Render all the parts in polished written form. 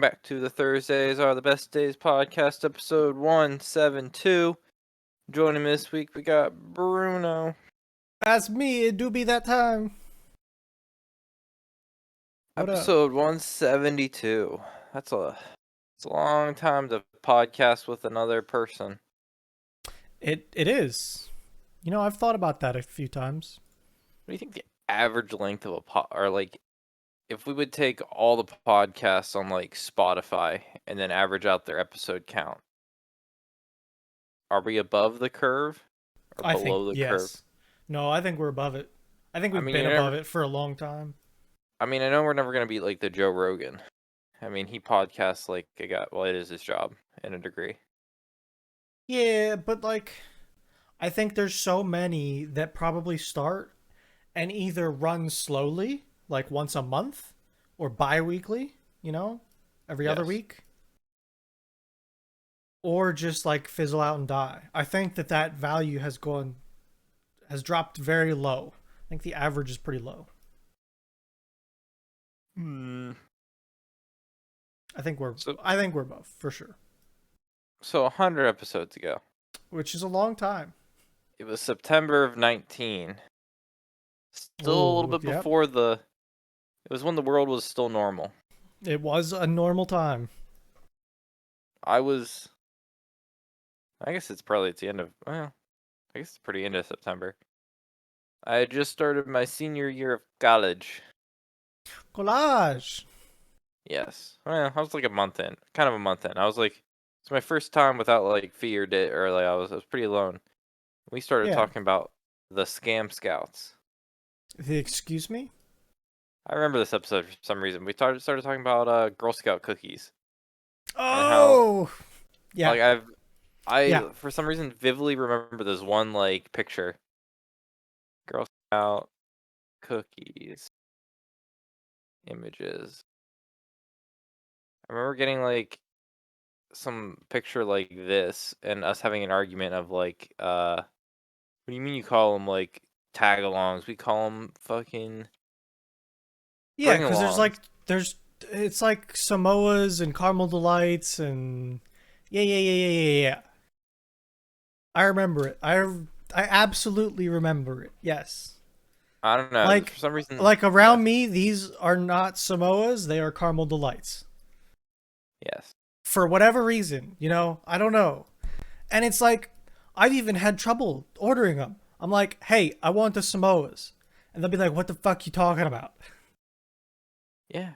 back to the Thursdays Are the Best Days podcast, episode 172. Joining me this week, we got Bruno. That's me, it do be that time. What up? Episode 172. It's a long time to podcast with another person. It is. You know, I've thought about that a few times. What do you think the average length of a or like, if we would take all the podcasts on like Spotify and then average out their episode count, are we above the curve or I think below the curve? yes. No, I think we're above it. I think we've been above it for a long time. I mean, I know we're never gonna be like the Joe Rogan. I mean, he podcasts like a guy. Well, it is his job in a degree. Yeah, but like, I think there's so many that probably start and either run slowly, like once a month, or bi-weekly, you know, every other Yes. week, or just like fizzle out and die. I think that value has dropped very low. I think the average is pretty low. I think we're above for sure. So 100 episodes ago, Which is a long time. it was September of 19. Still a little bit Yep. before the. It was when the world was still normal. It was a normal time. I guess it's probably at the end of. Well, I guess it's pretty end of September. I had just started my senior year of college. Collage. Yes. Well, I was like a month in. Kind of a month in. I was like, it's my first time without like fee or debt, or like I was pretty alone. We started Yeah. talking about the Scam Scouts. Excuse me? I remember this episode for some reason. We started talking about Girl Scout cookies. Oh, yeah. Like I for some reason vividly remember this one like picture. Girl Scout cookies images. I remember getting like some picture like this and us having an argument of like what do you mean you call them like tag-alongs? We call them fucking Yeah, because bring-alongs. it's like Samoas and caramel delights and yeah. I remember it. I absolutely remember it. Yes. I don't know. Like For some reason, around yes. me, these are not Samoas. They are caramel delights. Yes. For whatever reason, you know, I don't know. And it's like, I've even had trouble ordering them. I'm like, hey, I want the Samoas. And they'll be like, what the fuck you talking about? Yeah.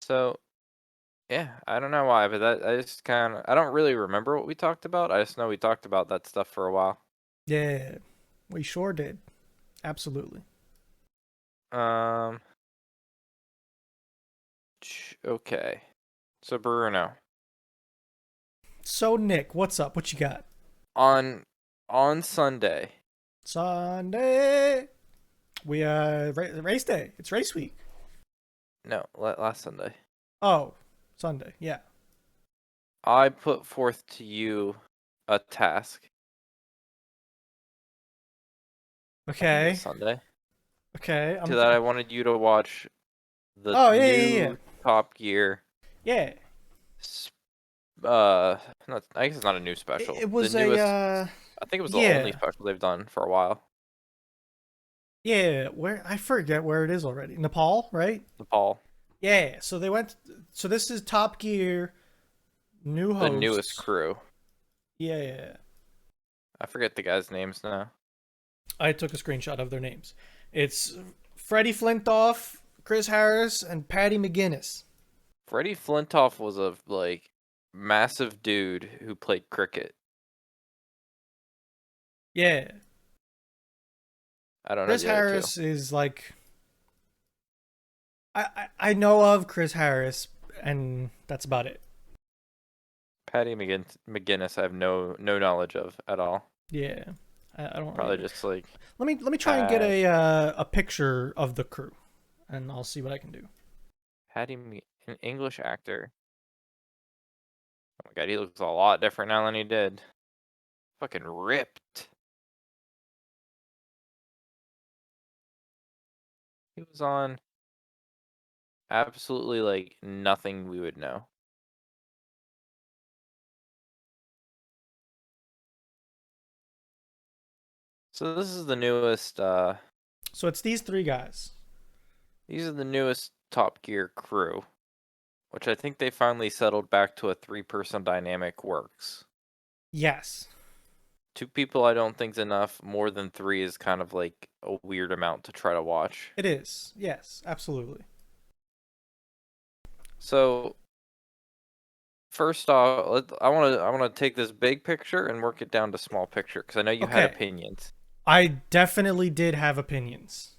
So, yeah, I don't know why, but I just kind of I don't really remember what we talked about. I just know we talked about that stuff for a while. Yeah, we sure did. Absolutely. Um. Okay. So Bruno, So, Nick, what's up? What you got? on Sunday. Sunday. We, race day. It's race week. No, last Sunday. Oh, Sunday. Yeah. I put forth to you a task. I think it Okay. was Sunday. Okay. To that I wanted you to watch the Oh, new Top Gear. Yeah. Not, I guess it's not a new special. It was The newest. a, I think it was the only yeah. special they've done for a while. Yeah. Where, I forget where it is already. Nepal, right? Nepal. Yeah. So they went, so this is Top Gear, new hosts. The newest crew. Yeah. I forget the guys' names now. I took a screenshot of their names. It's Freddie Flintoff, Chris Harris, and Patty McGinnis. Freddie Flintoff was a like massive dude who played cricket. Yeah. I don't Chris know the other Harris two. is like, I know of Chris Harris, and that's about it. Patty McGinnis, I have no knowledge of at all. Yeah, I don't Probably really. just like Let me try and get a picture of the crew, and I'll see what I can do. An English actor. Oh my god, he looks a lot different now than he did. Fucking ripped. He was on absolutely like nothing we would know. So this is the newest. So it's these three guys. These are the newest Top Gear crew, which I think they finally settled back to a three-person dynamic works. Yes. Two people I don't think's enough. More than three is kind of like a weird amount to try to watch. It is. Yes, absolutely. So first off, I want to take this big picture and work it down to small picture because I know you had Okay. opinions. I definitely did have opinions.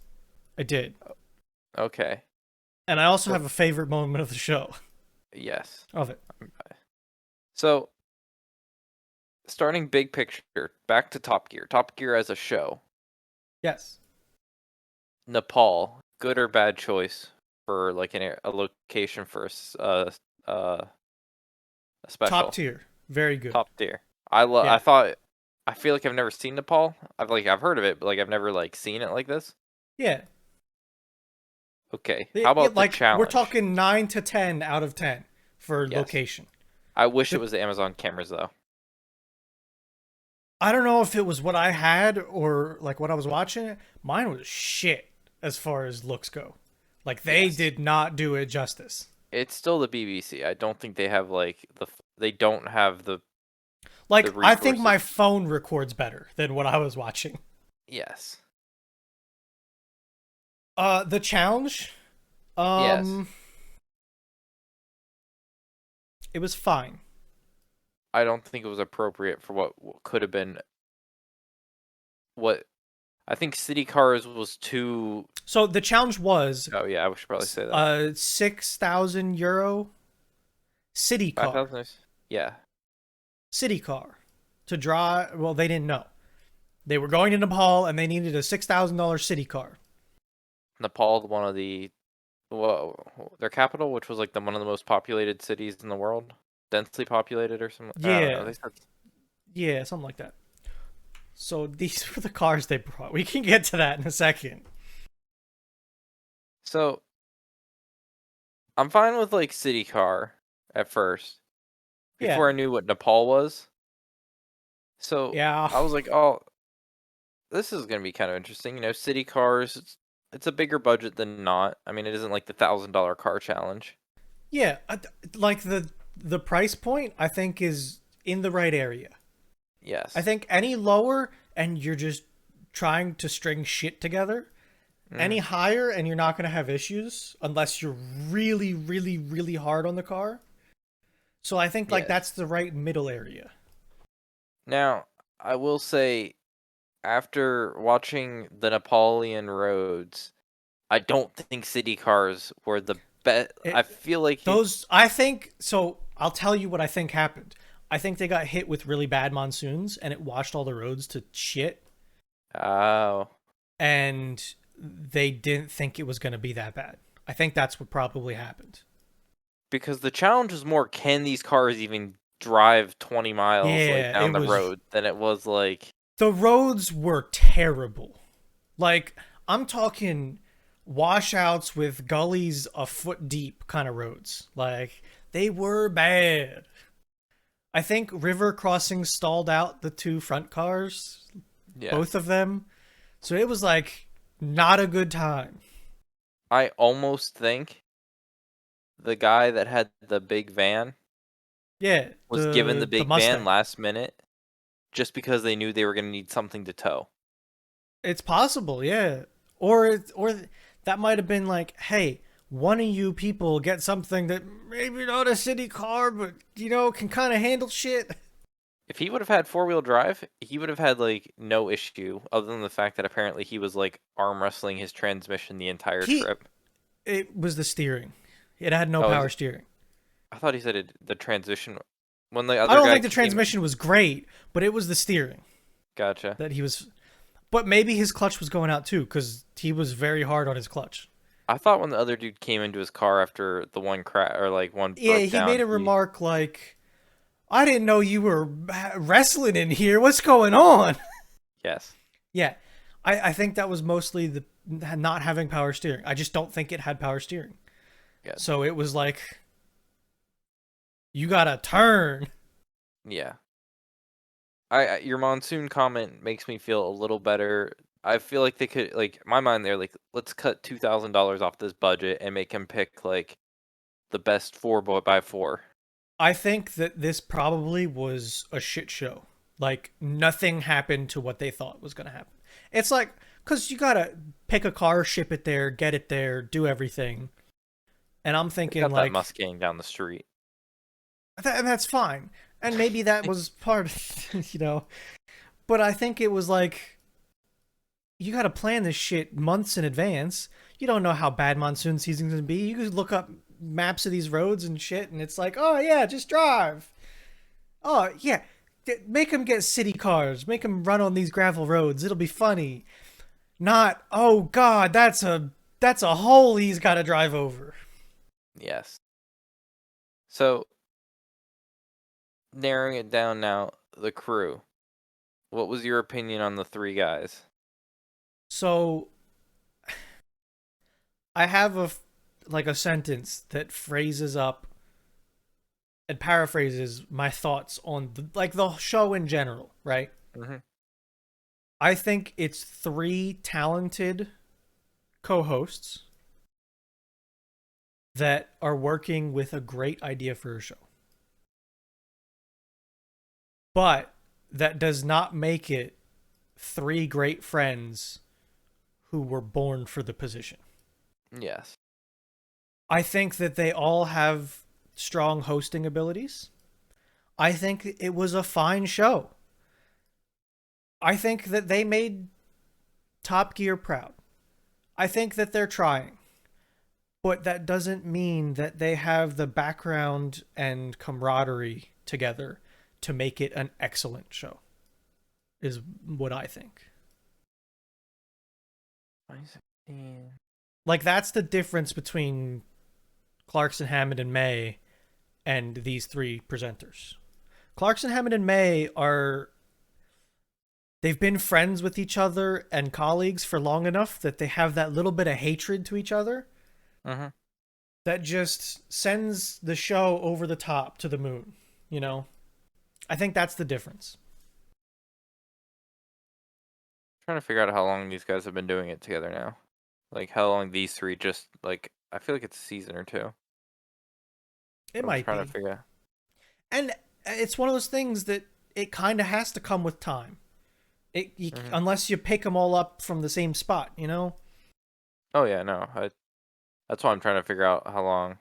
I did. Okay. And I also So have a favorite moment of the show. yes. Of it. So starting big picture, back to Top Gear. Top Gear as a show. Yes. Nepal, good or bad choice for like a location for a Top special? tier. Very good. Top tier. I Yeah. thought I feel like I've never seen Nepal. I've heard of it, but like I've never like seen it like this. Yeah. Okay. How about the Like we're challenge? talking 9 to 10 out of 10 for Yes. location. I wish it The was the Amazon cameras though. I don't know if it was what I had or like what I was watching. Mine was shit as far as looks go. Like they Yes. did not do it justice. It's still the BBC. I don't think they have like they don't have the Like I think my resources. phone records better than what I was watching. Yes. The challenge, Yes. um, it was fine. I don't think it was appropriate for what could have been what I think City Cars was too. So the challenge was Oh yeah, I should probably say that. a 6,000 euro city car, 5,000. Yeah, city car to draw. Well, they didn't know. They were going to Nepal and they needed a $6,000 city car. Nepal, one of the their capital, which was like one of the most populated cities in the world, densely populated or something. I don't know. Yeah, They said yeah, something like that. So these were the cars they brought. We can get to that in a second. so. I'm fine with like City Car at first, Yeah, before I knew what Nepal was. So yeah, I was like, oh, this is gonna be kind of interesting. City cars. It's a bigger budget than not. I mean, it isn't like the $1,000 car challenge. yeah. Like the price point, I think is in the right area. I Yes. think any lower and you're just trying to string shit together. Any Mm, higher and you're not going to have issues unless you're really, really, really hard on the car. So I think like yes. that's the right middle area. Now, I will say, after watching the Napoleon roads, I don't think city cars were the best. I It, feel like you. those I think so. I'll tell you what I think happened. I think they got hit with really bad monsoons and it washed all the roads to shit. Oh, And they didn't think it was going to be that bad. I think that's what probably happened. because the challenge was more, can these cars even drive 20 miles like Yeah, down it the was. road, than it was like, The roads were terrible. Like, I'm talking washouts with gullies a foot deep kind of roads. Like, they were bad. I think river crossings stalled out the two front cars, yeah. both of them. So it was like not a good time. I almost think the guy that had the big van Yeah, was given the the big van Mustang. last minute just because they knew they were going to need something to tow. It's possible, yeah. Or that might have been like, hey, one of you people get something that maybe not a city car, but can kind of handle shit. If he would have had four-wheel drive, he would have had like no issue other than the fact that apparently he was like arm wrestling his transmission the entire He trip. It was the steering. It had no Oh, power steering. I thought he said the transmission when the I other don't guy think the came. transmission was great, but it was the steering Gotcha. that he was. But maybe his clutch was going out too, because he was very hard on his clutch. I thought when the other dude came into his car after the one crash or like one Yeah, broke he made down, a he remark like, "I didn't know you were wrestling in here. What's going on?" yes. Yeah, I think that was mostly the not having power steering. I just don't think it had power steering. Good. So it was like, you gotta turn. Yeah. Your monsoon comment makes me feel a little better. I feel like they could, like, in my mind, they're like, let's cut $2,000 off this budget and make him pick like the best 4x4. I think that this probably was a shit show. Like nothing happened to what they thought was going to happen. It's like cuz you got to pick a car, ship it there, get it there, do everything. And I'm They thinking got that like Mustang down the street. that's fine. And maybe that was part of, but I think it was like you got to plan this shit months in advance. You don't know how bad monsoon season's going to be. You can look up maps of these roads and shit and it's like, "Oh yeah, just drive." Oh, yeah. Make them get city cars. Make them run on these gravel roads. It'll be funny. Not, "Oh god, that's a hole he's got to drive over." Yes. So narrowing it down now, the crew. What was your opinion on the three guys? So, I have a sentence that phrases up and paraphrases my thoughts on the show in general, right? Mm-hmm. I think it's three talented co-hosts that are working with a great idea for a show. But that does not make it three great friends who were born for the position. Yes. I think that they all have strong hosting abilities. I think it was a fine show. I think that they made Top Gear proud. I think that they're trying. But that doesn't mean that they have the background and camaraderie together to make it an excellent show, is what I think. 2016. Like, that's the difference between Clarkson, Hammond, and May and these three presenters. Clarkson, Hammond, and May are. They've been friends with each other and colleagues for long enough that they have that little bit of hatred to each other Mm-hmm. that just sends the show over the top to the moon, you know? I think that's the difference. Trying to figure out how long these guys have been doing it together now. Like how long these three just like I feel like it's a season or two. It I'm might trying to be. figure out. And it's one of those things that it kind of has to come with time. Mm-hmm. Unless you pick them all up from the same spot, you know? Oh yeah, no. That's why I'm trying to figure out how long.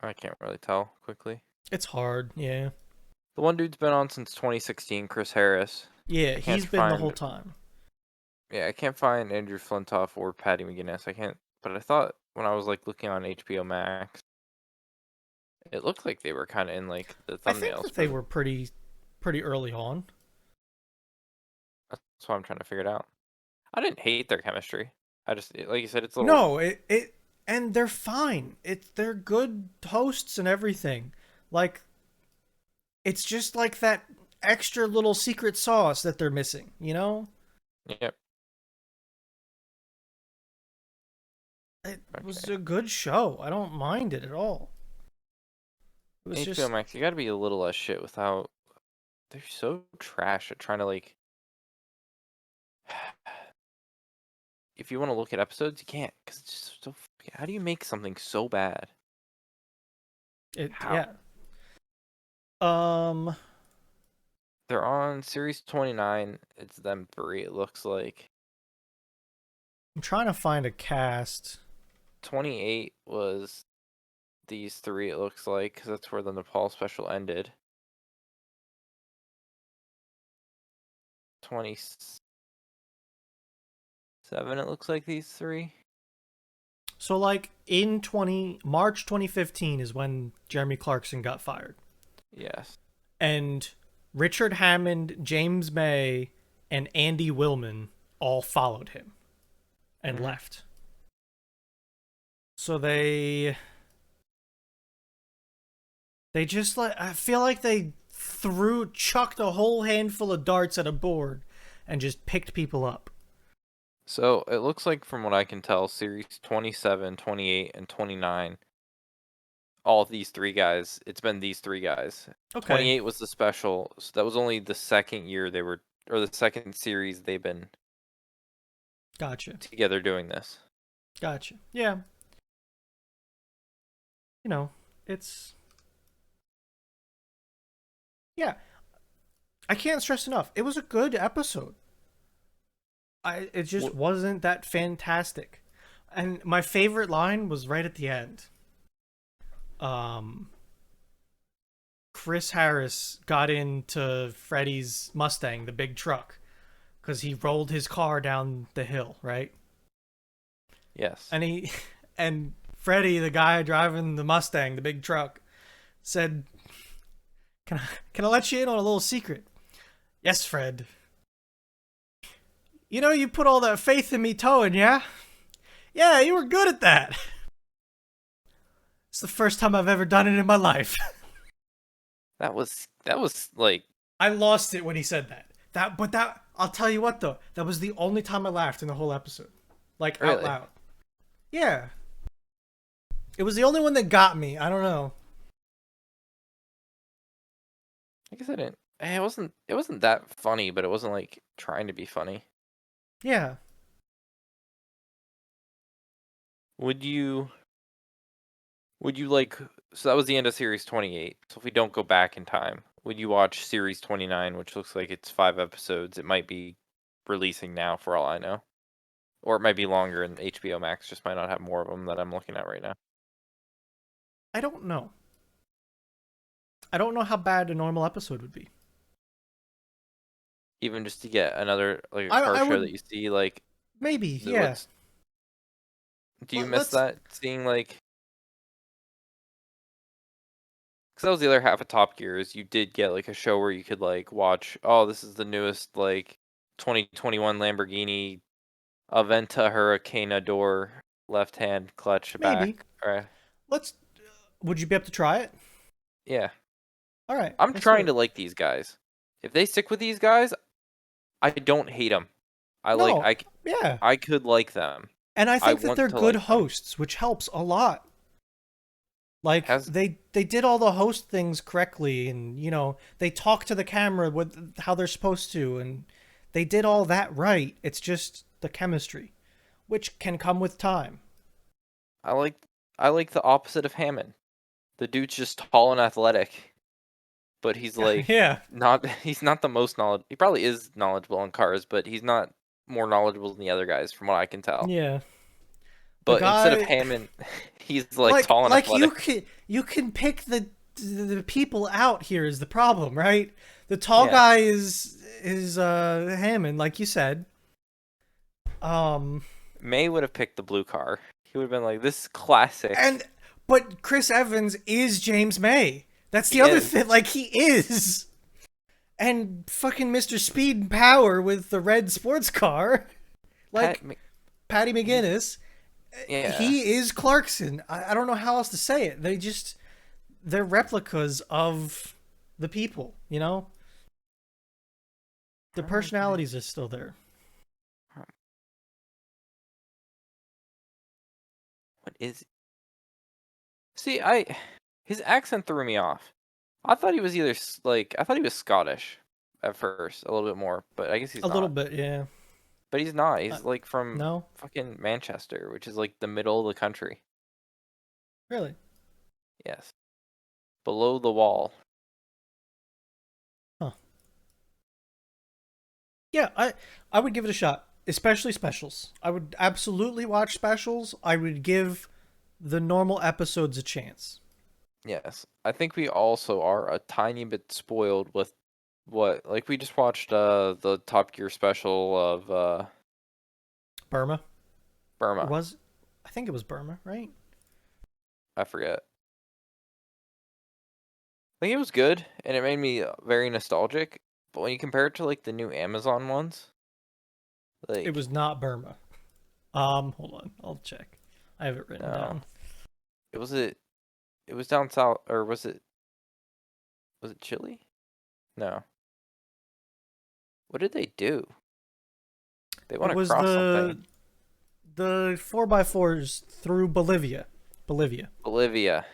I can't really tell quickly. It's hard, yeah. The one dude's been on since 2016, Chris Harris. Yeah, I can't he's been the whole find. time. Yeah, I can't find Andrew Flintoff or Patty McGinnis. I can't. But I thought when I was like looking on HBO Max, it looked like they were kind of in like the I think thumbnails that they for. were pretty early on. That's why I'm trying to figure it out. I didn't hate their chemistry. I just, like you said, it's a little. No, it and they're fine. They're good hosts and everything. Like it's just like that extra little secret sauce that they're missing, you know? Yep. It was Okay. a good show. I don't mind it at all. It was HBO just Max, you got to be a little less shit without. They're so trash at trying to like. If you want to look at episodes, you can't because it's just so. How do you make something so bad? How? yeah. Um They're on series 29. It's them three. It looks like I'm trying to find a cast. 28 was these three. It looks like because that's where the Nepal special ended. 27. It looks like these three. So like in 20 March 2015 is when Jeremy Clarkson got fired. Yes. And Richard Hammond, James May, and Andy Willman all followed him and Mm-hmm. left. So they just like I feel like they chucked a whole handful of darts at a board and just picked people up. So it looks like, from what I can tell, series 27, 28, and 29 all of these three guys. It's been these three guys. Okay, 28 was the special. So that was only the second year they were, or the second series they've been gotcha, together doing this. gotcha. Yeah, you know, it's yeah. I can't stress enough. It was a good episode. It just What? wasn't that fantastic. And my favorite line was right at the end. Um, Chris Harris got into Freddy's Mustang, the big truck, because he rolled his car down the hill, right? Yes. And he and Freddy, the guy driving the Mustang, the big truck, said, can I let you in on a little secret?" "Yes, Fred." "You know you put all that faith in me towing, yeah?" "Yeah, you were good at that." "It's the first time I've ever done it in my life." That was like I lost it when he said that. But I'll tell you what though, that was the only time I laughed in the whole episode. Like out really. loud. Yeah. It was the only one that got me. I don't know. I guess I didn't. It wasn't. It wasn't that funny, but it wasn't like trying to be funny. Yeah. Would you? Would you like? So that was the end of series 28. So if we don't go back in time, would you watch series 29, which looks like it's 5 episodes? It might be releasing now, for all I know, or it might be longer, and HBO Max just might not have more of them that I'm looking at right now. I don't know. I don't know how bad a normal episode would be. Even just to get another like a car I show would that you see, like maybe, yeah. what's? Do you miss Let's that seeing like? Because that was the other half of Top Gear is you did get like a show where you could like watch. Oh, this is the newest like 2021 Lamborghini Aventa Hurricanador left hand clutch back. maybe. Right. Let's Would you be able to try it? Yeah, All right. I'm Let's do trying it. to like these guys. If they stick with these guys, I don't hate them. I like No. Yeah. I could like them. And I I think that want they're to good like them. hosts, which helps a lot. Like Has they did all the host things correctly, and they talk to the camera with how they're supposed to, and they did all that right. It's just the chemistry, which can come with time. I like I like the opposite of Hammond. The dude's just tall and athletic, but he's like Yeah, not he's not the most knowledge. He probably is knowledgeable on cars, but he's not more knowledgeable than the other guys from what I can tell. yeah. The But instead of guy, Hammond, he's like like tall and like you athletic. can you can pick the people out here is the problem, right? The tall Yeah. guy is Hammond, like you said. Um, May would have picked the blue car. He would have been like, "This is classic." and but Chris Evans is James May. That's the He other is. thing. Like he is, and fucking Mr. Speed and Power with the red sports car, Pat, like Patty McGinnis. yeah. He is Clarkson. I don't know how else to say it. They're replicas of the people. The I don't know what personalities are still there. what is? See, I his accent threw me off. I thought he was either like I thought he was Scottish at first, a little bit more, but I guess he's A little not. bit, yeah. But he's not. Uh, He's like from no, fucking Manchester, which is like the middle of the country. really. Yes, below the wall. Huh. Yeah, I would give it a shot, especially specials. I would absolutely watch specials. I would give the normal episodes a chance. Yes, I think we also are a tiny bit spoiled with what like we just watched the Top Gear special of Burma, or Burma. was I think it was Burma, right? I forget. I think it was good, and it made me very nostalgic. But when you compare it to like the new Amazon ones, It like was not Burma. Hold on, I'll check. I have it written no, down. it was it. It was down south, or was it? Was it Chile? No. What did they do? They It went was across something. the 4x4s through Bolivia. Bolivia. Bolivia.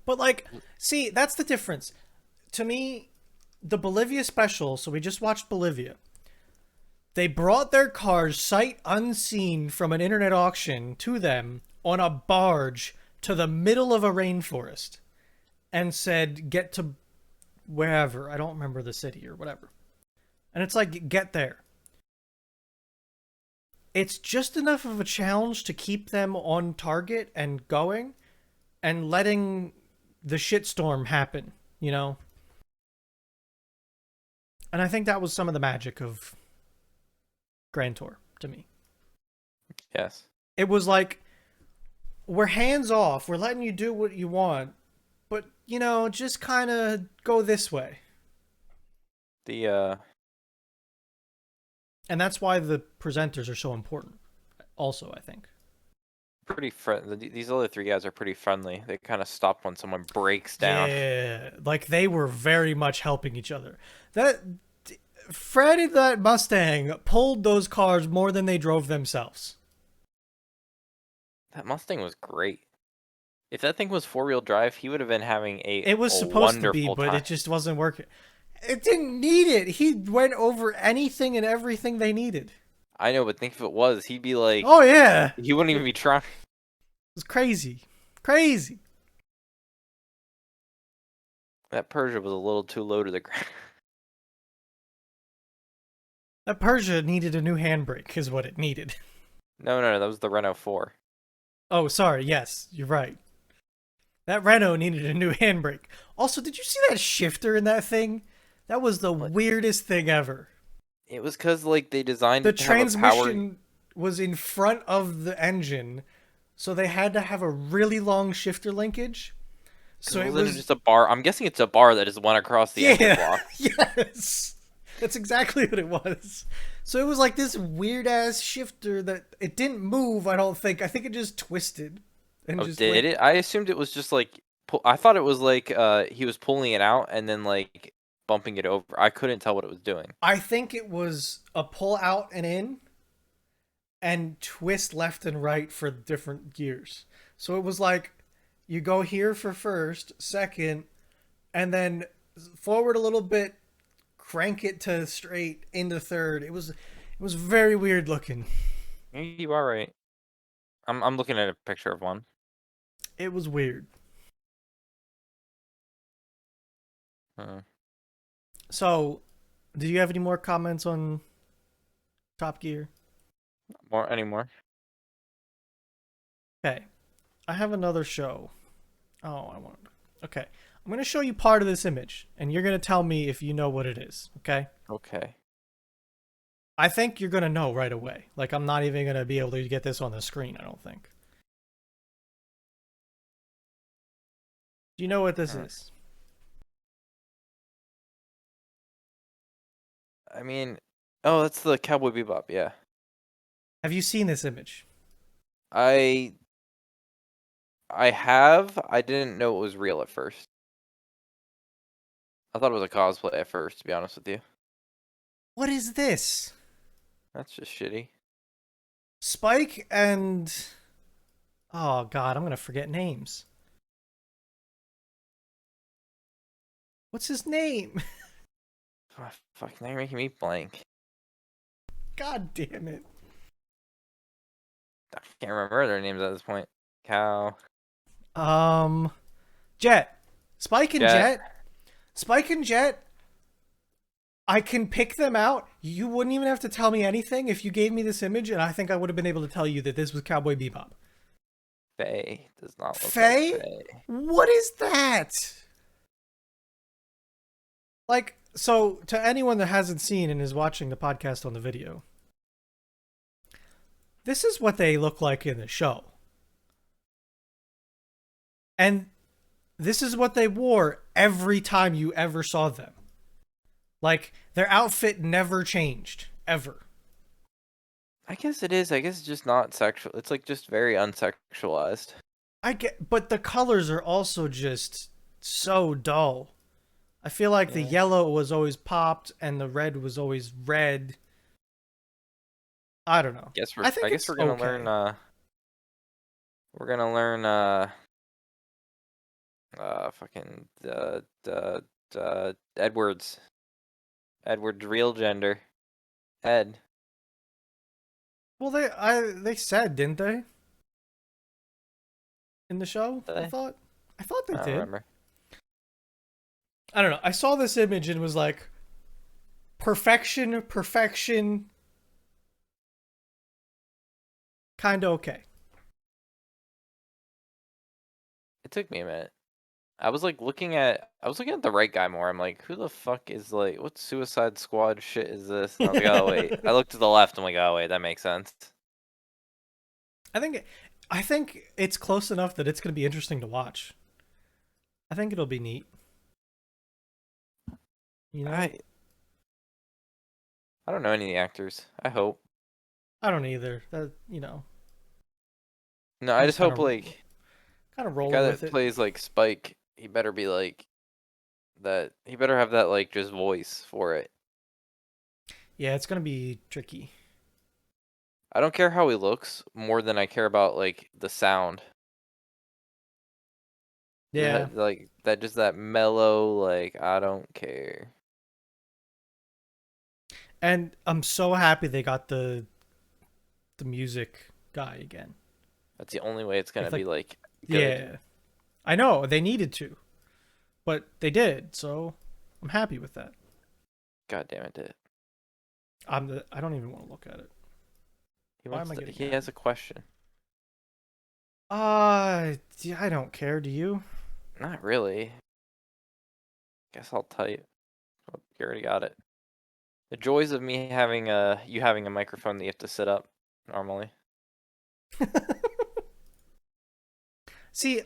But like, see, that's the difference. To me, the Bolivia special, so we just watched Bolivia. They brought their cars sight unseen from an internet auction to them on a barge to the middle of a rainforest and said, get to wherever. I don't remember the city or whatever. And it's like, get there. It's just enough of a challenge to keep them on target and going and letting the shitstorm happen, you know? And I think that was some of the magic of Grand Tour to me. Yes. It was like, we're hands off, we're letting you do what you want, but, you know, just kind of go this way. The And that's why the presenters are so important, also, I think. pretty friendly. These other three guys are pretty friendly. They kind of stop when someone breaks down. Yeah, like they were very much helping each other. That Fred and that Mustang pulled those cars more than they drove themselves. That Mustang was great. If that thing was four-wheel drive, he would have been having It was a supposed to be, wonderful but time. it just wasn't working. It didn't need it. He went over anything and everything they needed. I know, but think if it was, he'd be like, Oh yeah, it he wouldn't even be trying. was crazy, crazy. That Persia was a little too low to the ground. That Persia needed a new handbrake, is what it needed. No, that was the Renault 4. Oh, sorry. Yes, you're right. That Renault needed a new handbrake. Also, did you see that shifter in that thing? That was the What? weirdest thing ever. It was because like they designed The it to have a power. transmission was in front of the engine, so they had to have a really long shifter linkage. So it Wasn't it was just a bar? I'm guessing it's a bar that just went across the engine yeah, block. yes, that's exactly what it was. So it was like this weird ass shifter that it didn't move. I don't think. I think it just twisted and Oh, just did went. it? I assumed it was just like I thought it was like he was pulling it out and then like bumping it over. I couldn't tell what it was doing. I think it was a pull out and in, and twist left and right for different gears. So it was like you go here for first, second, and then forward a little bit, crank it to straight into third. It was very weird looking. You are right. I'm looking at a picture of one. It was weird. Uh, So, do you have any more comments on Top Gear? more anymore? Okay. I have another show. Oh, I want. Okay. I'm going to show you part of this image, and you're going to tell me if you know what it is, okay? Okay. I think you're going to know right away. Like, I'm not even going to be able to get this on the screen, I don't think. Do you know what this is? I mean, oh, that's the Cowboy Bebop. Yeah. Have you seen this image? I I have. I didn't know it was real at first. I thought it was a cosplay at first, to be honest with you. What is this? That's just shitty. Spike and... Oh, God, I'm going to forget names. What's his name? Oh, fuck, now you're making me blank. God damn it. I can't remember their names at this point. Cow. Jet. Spike and Jet. Jet. Spike and Jet. I can pick them out. You wouldn't even have to tell me anything if you gave me this image, and I think I would have been able to tell you that this was Cowboy Bebop. Faye does not look Faye? like Faye. What is that? Like, so to anyone that hasn't seen and is watching the podcast on the video, this is what they look like in the show. And this is what they wore every time you ever saw them. Like, their outfit never changed, ever. I guess it is. I guess it's just not sexual. It's like just very unsexualized. But the colors are also just so dull. I feel like the Yeah. yellow was always popped and the red was always red. I don't know. I think I guess it's we're gonna okay. learn. We're gonna learn. Fucking Edwards. Edward's real gender. Ed. Well, they said, didn't they, in the show? Did I they? thought. I thought they I don't did. remember. I don't know. I saw this image and was like, perfection, perfection, kind of okay. It took me a minute. I was looking at the right guy more. I'm like, who the fuck is what Suicide Squad shit is this? And I was like, oh wait. I looked to the left. I'm like, oh wait, that makes sense. I think, I think it's close enough that it's going to be interesting to watch. I think it'll be neat. You know, I don't know any of the actors. I hope. I don't either. That you know, No, I'm I just just hope kind of the guy rolling with that it. plays Spike, he better be that. He better have that just voice for it. Yeah, it's going to be tricky. I don't care how he looks more than I care about the sound. Yeah, That mellow I don't care. and I'm so happy they got the music guy again. That's the only way it's gonna It's be like, good. yeah, I know they needed to, but they did, so I'm happy with that. God damn it. I don't even want to look at it. Why am I getting He mad? has a question. Yeah, I don't care. Do you? Not really. Guess I'll tell you. Oh, you already got it. The joys of me having you having a microphone that you have to sit up normally. See,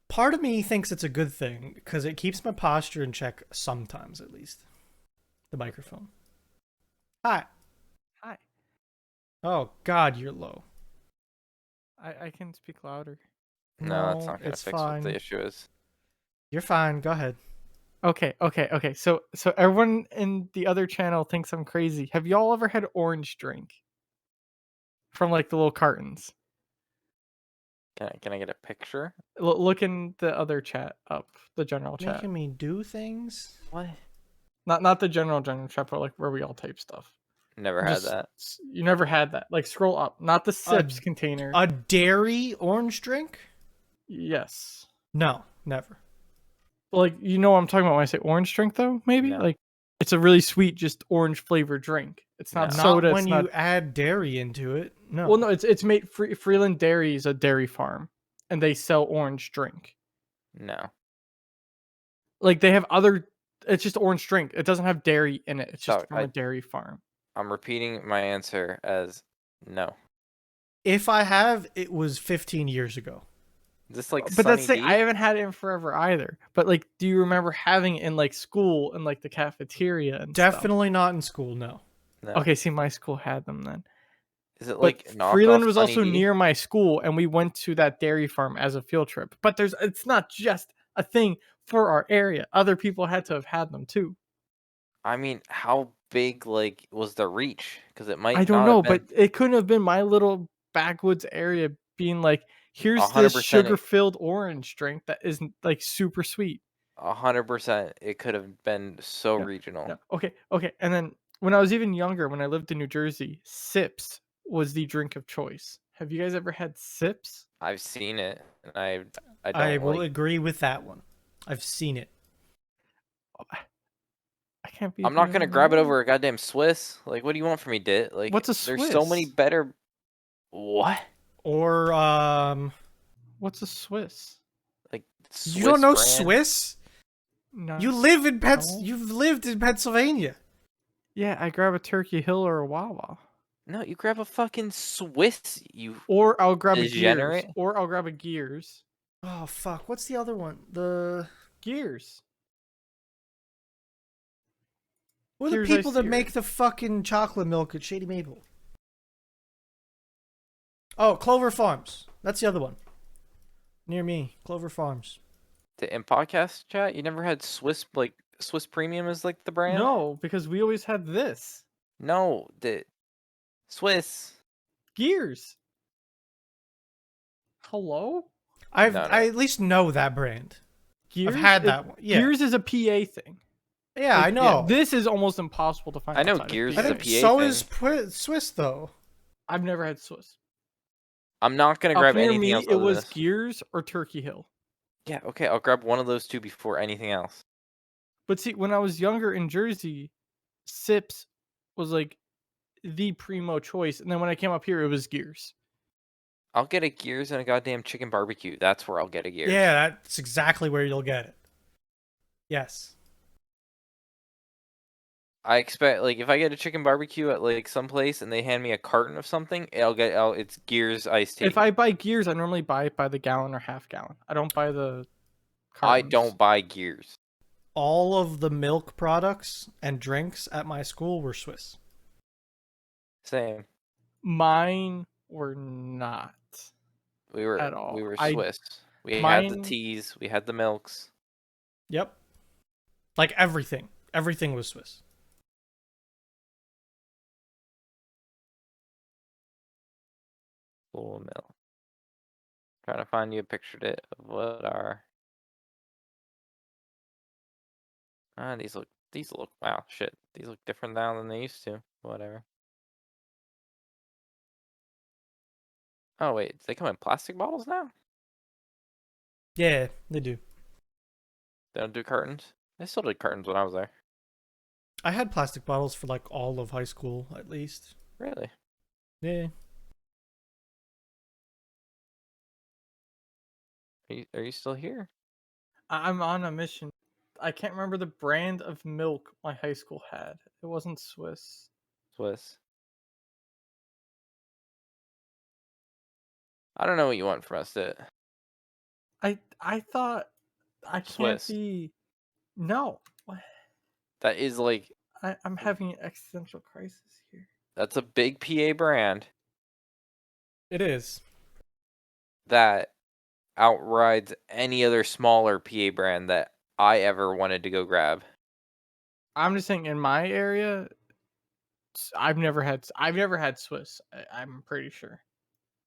part of me thinks it's a good thing because it keeps my posture in check sometimes, at least. The microphone. Hi. Hi. Oh God, you're low. I can speak louder. No, that's No, not gonna it's fix what the fine. issue is. You're fine. Go ahead. Okay. So everyone in the other channel thinks I'm crazy. Have y'all ever had orange drink from the little cartons? Can I get a picture? Look in the other chat up, the general chat. Making me do things. What? Not the general chat, but where we all type stuff. Never had that. You never had that. Scroll up, not the sips container. A dairy orange drink? Yes. No, never. You know what I'm talking about when I say orange drink, though? Maybe No. it's a really sweet, just orange flavored drink. It's not No. soda. Not when it's you not. add dairy into it. No. Well, no, it's made. Freeland Dairy is a dairy farm, and they sell orange drink. No. They have other. It's just orange drink. It doesn't have dairy in it. It's just So from a dairy farm. I'm repeating my answer as no. If I have, it was 15 years ago. Is this But Sunny that's the thing. D? I haven't had it in forever either. But do you remember having it in school and the cafeteria and Definitely not in school, no. No. stuff? Okay, see, my school had them then. Is it But knockoff Freeland was Sunny also D? near my school, and we went to that dairy farm as a field trip. But it's not just a thing for our area. Other people had to have had them too. I mean, how big was the reach? Because it might I don't not have know, been but it couldn't have been my little backwoods area being here's this 100%. sugar-filled orange drink that isn't super sweet. 100%. It could have been so regional. Yeah. Okay. And then when I was even younger, when I lived in New Jersey, Sips was the drink of choice. Have you guys ever had Sips? I've seen it, and I I don't will agree with that one. I've seen it. I can't be. I'm not gonna grab it over a goddamn Swiss. What do you want from me, Dit? What's a there's so many Swiss? better. What? Or What's a Swiss? you don't Swiss know brand? Swiss? No. You live in No. You've lived in Pennsylvania. Yeah, I grab a Turkey Hill or a Wawa. No, you grab a fucking Swiss. You Or I'll grab a Gears. degenerate. Or I'll grab a Gears. Oh fuck! What's the other one? The Gears. Who are the Gears people Iced that Tea, make right? the fucking chocolate milk at Shady Maple? Oh, Clover Farms. That's the other one. Near me, Clover Farms. In podcast chat, you never had Swiss Swiss Premium is the brand? No, because we always had this. No, the Swiss. Gears. Hello? I No. at least know that brand. Gears. had that one, yeah. Gears is a PA thing. Yeah, Like, I know. this is almost impossible to find. I know outside of Gears I is a think PA. PA so thing. is Swiss though. I've never had Swiss. I'm not gonna Up grab near anything me, else it other than was this. Gears or Turkey Hill. Yeah, okay, I'll grab one of those two before anything else. But see, when I was younger in Jersey, Sips was like the primo choice, and then when I came up here, it was Gears. I'll get a Gears and a goddamn chicken barbecue. That's where I'll get a Gears. Yeah, that's exactly where you'll get it. Yes. I expect, like, if I get a chicken barbecue at like some place and they hand me a carton of something, it's Gears iced tea. If I buy Gears, I normally buy it by the gallon or half gallon. I don't buy the I cartons. don't buy Gears. All of the milk products and drinks at my school were Swiss. Same. Mine were not. We were At all. We were Swiss. We had the Mine- teas. We had the milks. Yep. Like everything. Everything was Swiss. Full milk. Trying to find you a picture of what are. These look. Wow, shit. These look different now than they used to. Whatever. Oh wait, do they come in plastic bottles now? Yeah, they do. They don't do cartons. They still did cartons when I was there. I had plastic bottles for like all of high school at least. Really? Yeah. Are you still here? I'm on a mission. I can't remember the brand of milk my high school had. It wasn't Swiss. Swiss. I don't know what you want from us, to I thought I can't Swiss. be. No, what? That is like I'm having an existential crisis here. that's a big PA brand It is. that outrides any other smaller PA brand that I ever wanted to go grab. I'm just saying, in my area, I've never had Swiss. I'm pretty sure.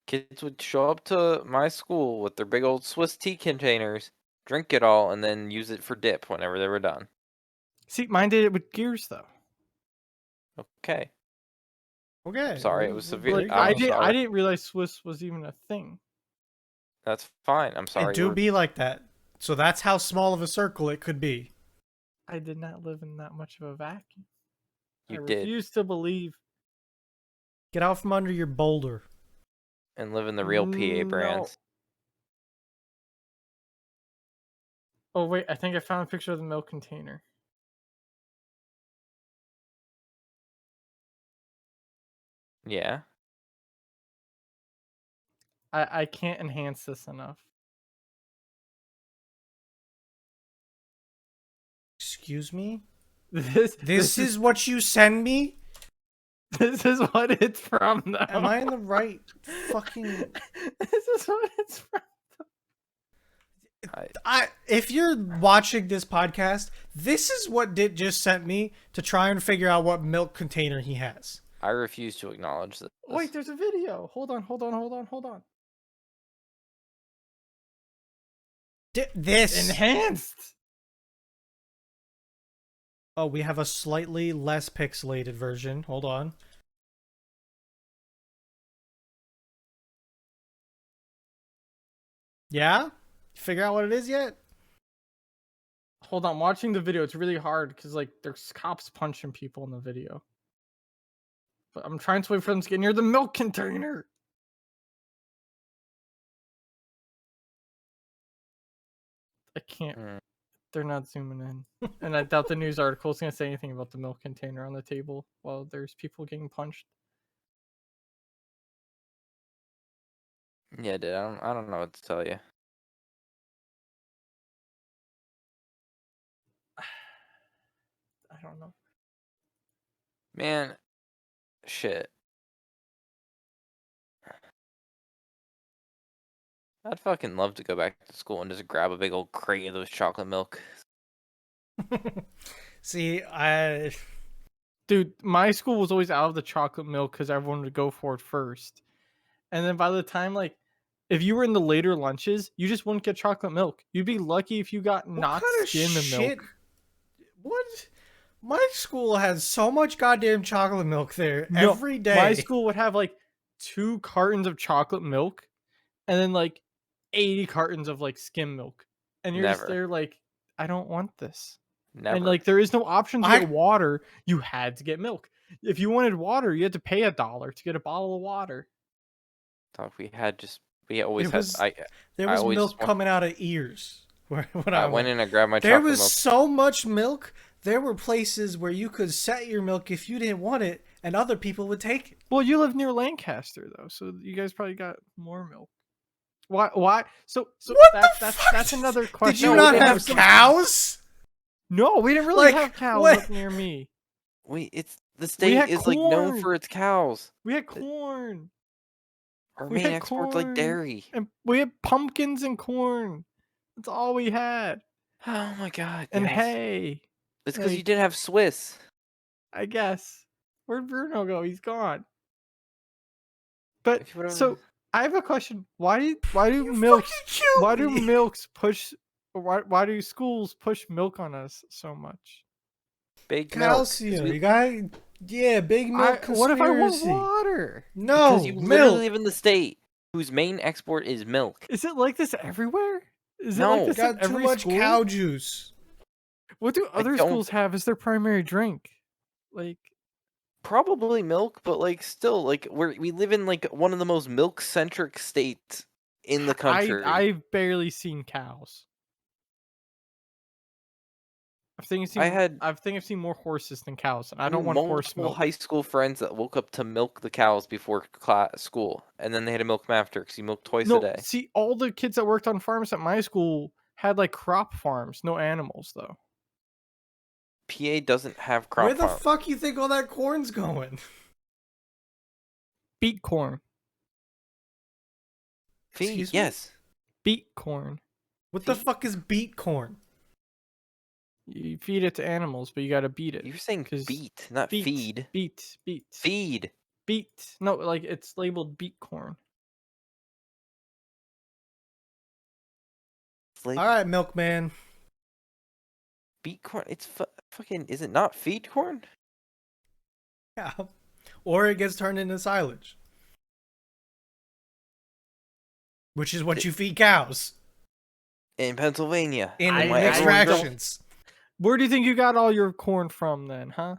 Kids would show up to my school with their big old Swiss tea containers, drink it all, and then use it for dip whenever they were done. See, mine did it with Gears though. Okay. Okay. Sorry, it was severe. Like, I'm I sorry. didn't realize Swiss was even a thing. That's fine. I'm sorry. It do be like that. So that's how small of a circle it could be. I did not live in that much of a vacuum. You I did. refuse to believe. Get out from under your boulder. And live in the real PA No. brands. Oh wait, I think I found a picture of the milk container. Yeah. I can't enhance this enough. Excuse me? This is what you send me? this is what it's from though. Am I in the right fucking This is what it's from. if you're watching this podcast, this is what Dit just sent me to try and figure out what milk container he has. I refuse to acknowledge this. Wait, there's a video. Hold on. This. Enhanced. Oh, we have a slightly less pixelated version. Hold on. Yeah? Figure out what it is yet? Hold on, watching the video, it's really hard because like there's cops punching people in the video. But I'm trying to wait for them to get near the milk container. I can't. They're not zooming in. And I doubt the news article is going to say anything about the milk container on the table while there's people getting punched. Yeah, dude. I don't know what to tell you. I don't know. Man, shit. I'd fucking love to go back to school and just grab a big old crate of those chocolate milk. See, Dude, my school was always out of the chocolate milk because everyone would go for it first. And then by the time like if you were in the later lunches, you just wouldn't get chocolate milk. You'd be lucky if you got What not kind of skim shit? milk. What? My school has so much goddamn chocolate milk there No, every day. my school would have like 2 cartons of chocolate milk and then like 80 cartons of like skim milk. And you're just Never. there like, I don't want this. Never. And like there is no option to I- get water. You had to get milk. If you wanted water, you had to pay $1 to get a bottle of water. Thought we always had. There I was always milk wa- coming out of ears when I I went went. in and grabbed my There chocolate was milk. so much milk. There were places where you could set your milk if you didn't want it, and other people would take it. Well, you live near Lancaster though, so you guys probably got more milk. Why? So What the that's fuck? that's another question. Did you No, not we didn't have have cows? No, we didn't really Like, have cows what? up near me. Wait, the We state had is like known corn. for its cows. We had corn. Our We main had export's like corn. dairy. And we had pumpkins and corn. That's all we had. Oh my god. And yes. hay. It's because you like- didn't have Swiss. I guess. Where'd Bruno go? He's gone. But If you would've- so I have a question. Why do You milks fucking killed why do me. milks push why do schools push milk on us so much? Big milk. 'cause Calcium. we- You got big milk conspiracy. What if I want water? No, because you literally milk. live in the state whose main export is milk. Is it like this everywhere? Is it No. like this Got in too every much school? cow juice. What do other don't- schools have as their primary drink? Like Probably milk, but like still, like we live in like one of the most milk centric states in the country. I've barely seen cows. I think I've seen more horses than cows, and I don't want horse multiple milk. high school friends that woke up to milk the cows before school, and then they had to milk them after because you milk twice a day. See, all the kids that worked on farms at my school had like crop farms, no animals though. PA doesn't have crop Where the farm. fuck you think all that corn's going? Beet corn. Excuse me? Yes. Beet corn. What the fuck is beet corn? You feed it to animals, but you gotta beat it. You're saying 'Cause beet, not beet, feed. Beet. Feed. Beet. No, like it's labeled beet corn. All right, milkman. Beet corn. It's fucking. Is it not feed corn? Yeah. Or it gets turned into silage. Which is what you feed cows In Pennsylvania. in I- my extractions. Where do you think you got all your corn from then, huh?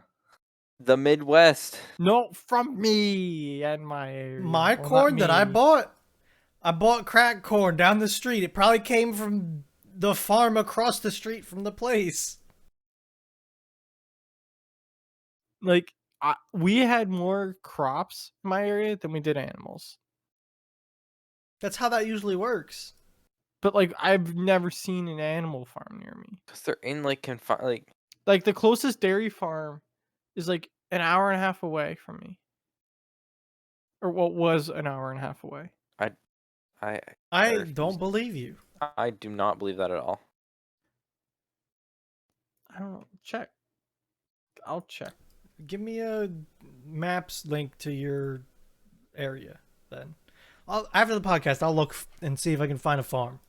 The Midwest. No, from me and my area. My Well, not corn that I me. bought crack corn down the street. It probably came from the farm across the street from the place. Like we had more crops in my area than we did animals. That's how that usually works. But like I've never seen an animal farm near me. Because they're in like confined. Like the closest dairy farm is like an hour and a half away from me. Or what was an hour and a half away. I I don't believe you. I do not believe that at all. I don't know. Check. I'll check. Give me a maps link to your area then. After the podcast, I'll look and see if I can find a farm.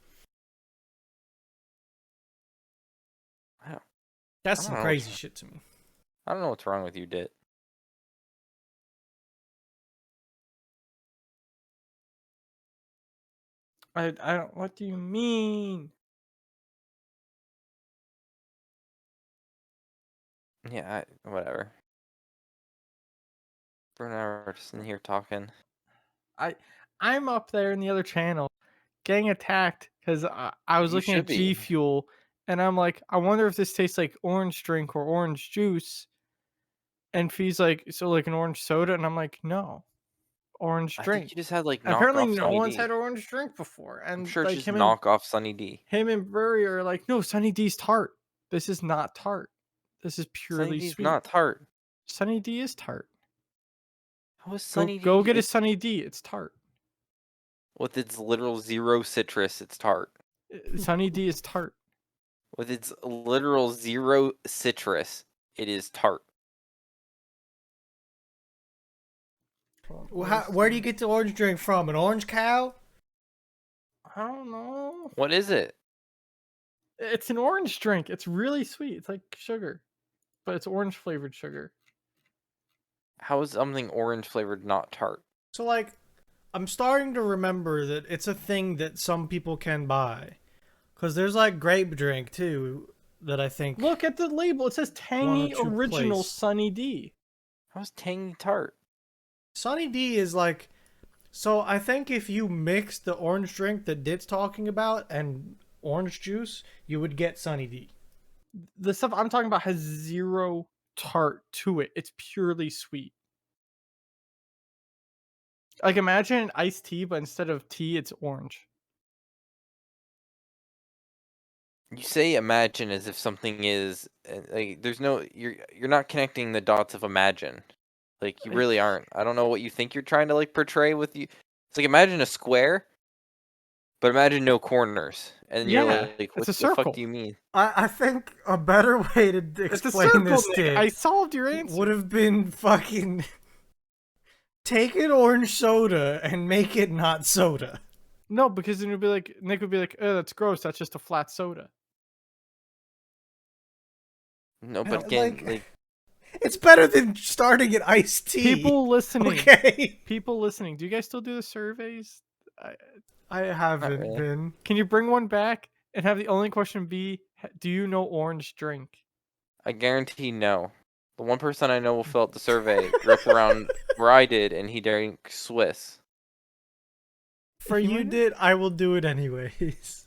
I don't- That's I some don't know. crazy shit to me. I don't know what's wrong with you, Dit. I don't. What do you mean? Yeah, whatever. Bruno and I are just in here talking. I'm up there in the other channel, getting attacked because I was You looking at should be. G Fuel, and I'm like, I wonder if this tastes like orange drink or orange juice. And Fee's like, so like an orange soda, and I'm like, no, orange I drink. think you just had like Apparently, knockoff no Sunny one's D. had orange drink before, and I'm sure like it's just him knockoff Sunny D. him and Burry are like, no, Sunny D's tart. This is not tart. This is purely Sunny D's sweet. not tart. Sunny D is tart. How is Go, Sunny D? go get a Sunny D. It's tart. With its literal zero citrus, it's tart. Sunny D is tart. With its literal zero citrus, it is tart. Where do you get the orange drink from? An orange cow? I don't know. What is it? It's an orange drink. It's really sweet. It's like sugar, but it's orange flavored sugar. How is something orange flavored not tart? So like, I'm starting to remember that it's a thing that some people can buy. Cause there's like grape drink too that I think Look at the label. It says one or Tangy two Original place. Sunny D. How's tangy tart? Sunny D is like. So I think if you mix the orange drink that Dit's talking about and orange juice, you would get Sunny D. The stuff I'm talking about has zero tart to it. It's purely sweet. Like imagine an iced tea, but instead of tea, it's orange. You say imagine as if something is like there's no you're not connecting the dots of imagine. Like you really aren't. I don't know what you think you're trying to like portray with you. It's like imagine a square, but imagine no corners. And you're Yeah, like, it's what a the fuck circle. do you mean? I think a better way to It's a explain circle, this, Nick. Dit, I solved your answer. would have been fucking take an orange soda and make it not soda. No, because then it'd be like Nick would be like, "Oh, that's gross. That's just a flat soda." No, but again, like It's better than starting an iced tea. People listening, Okay. people listening. Do you guys still do the surveys? I haven't really. been. Can you bring one back and have the only question be, do you know orange drink? I guarantee no. The one person I know will fill out the survey grew up around where I did, and he drank Swiss. For He you, might- Dit, I will do it anyways.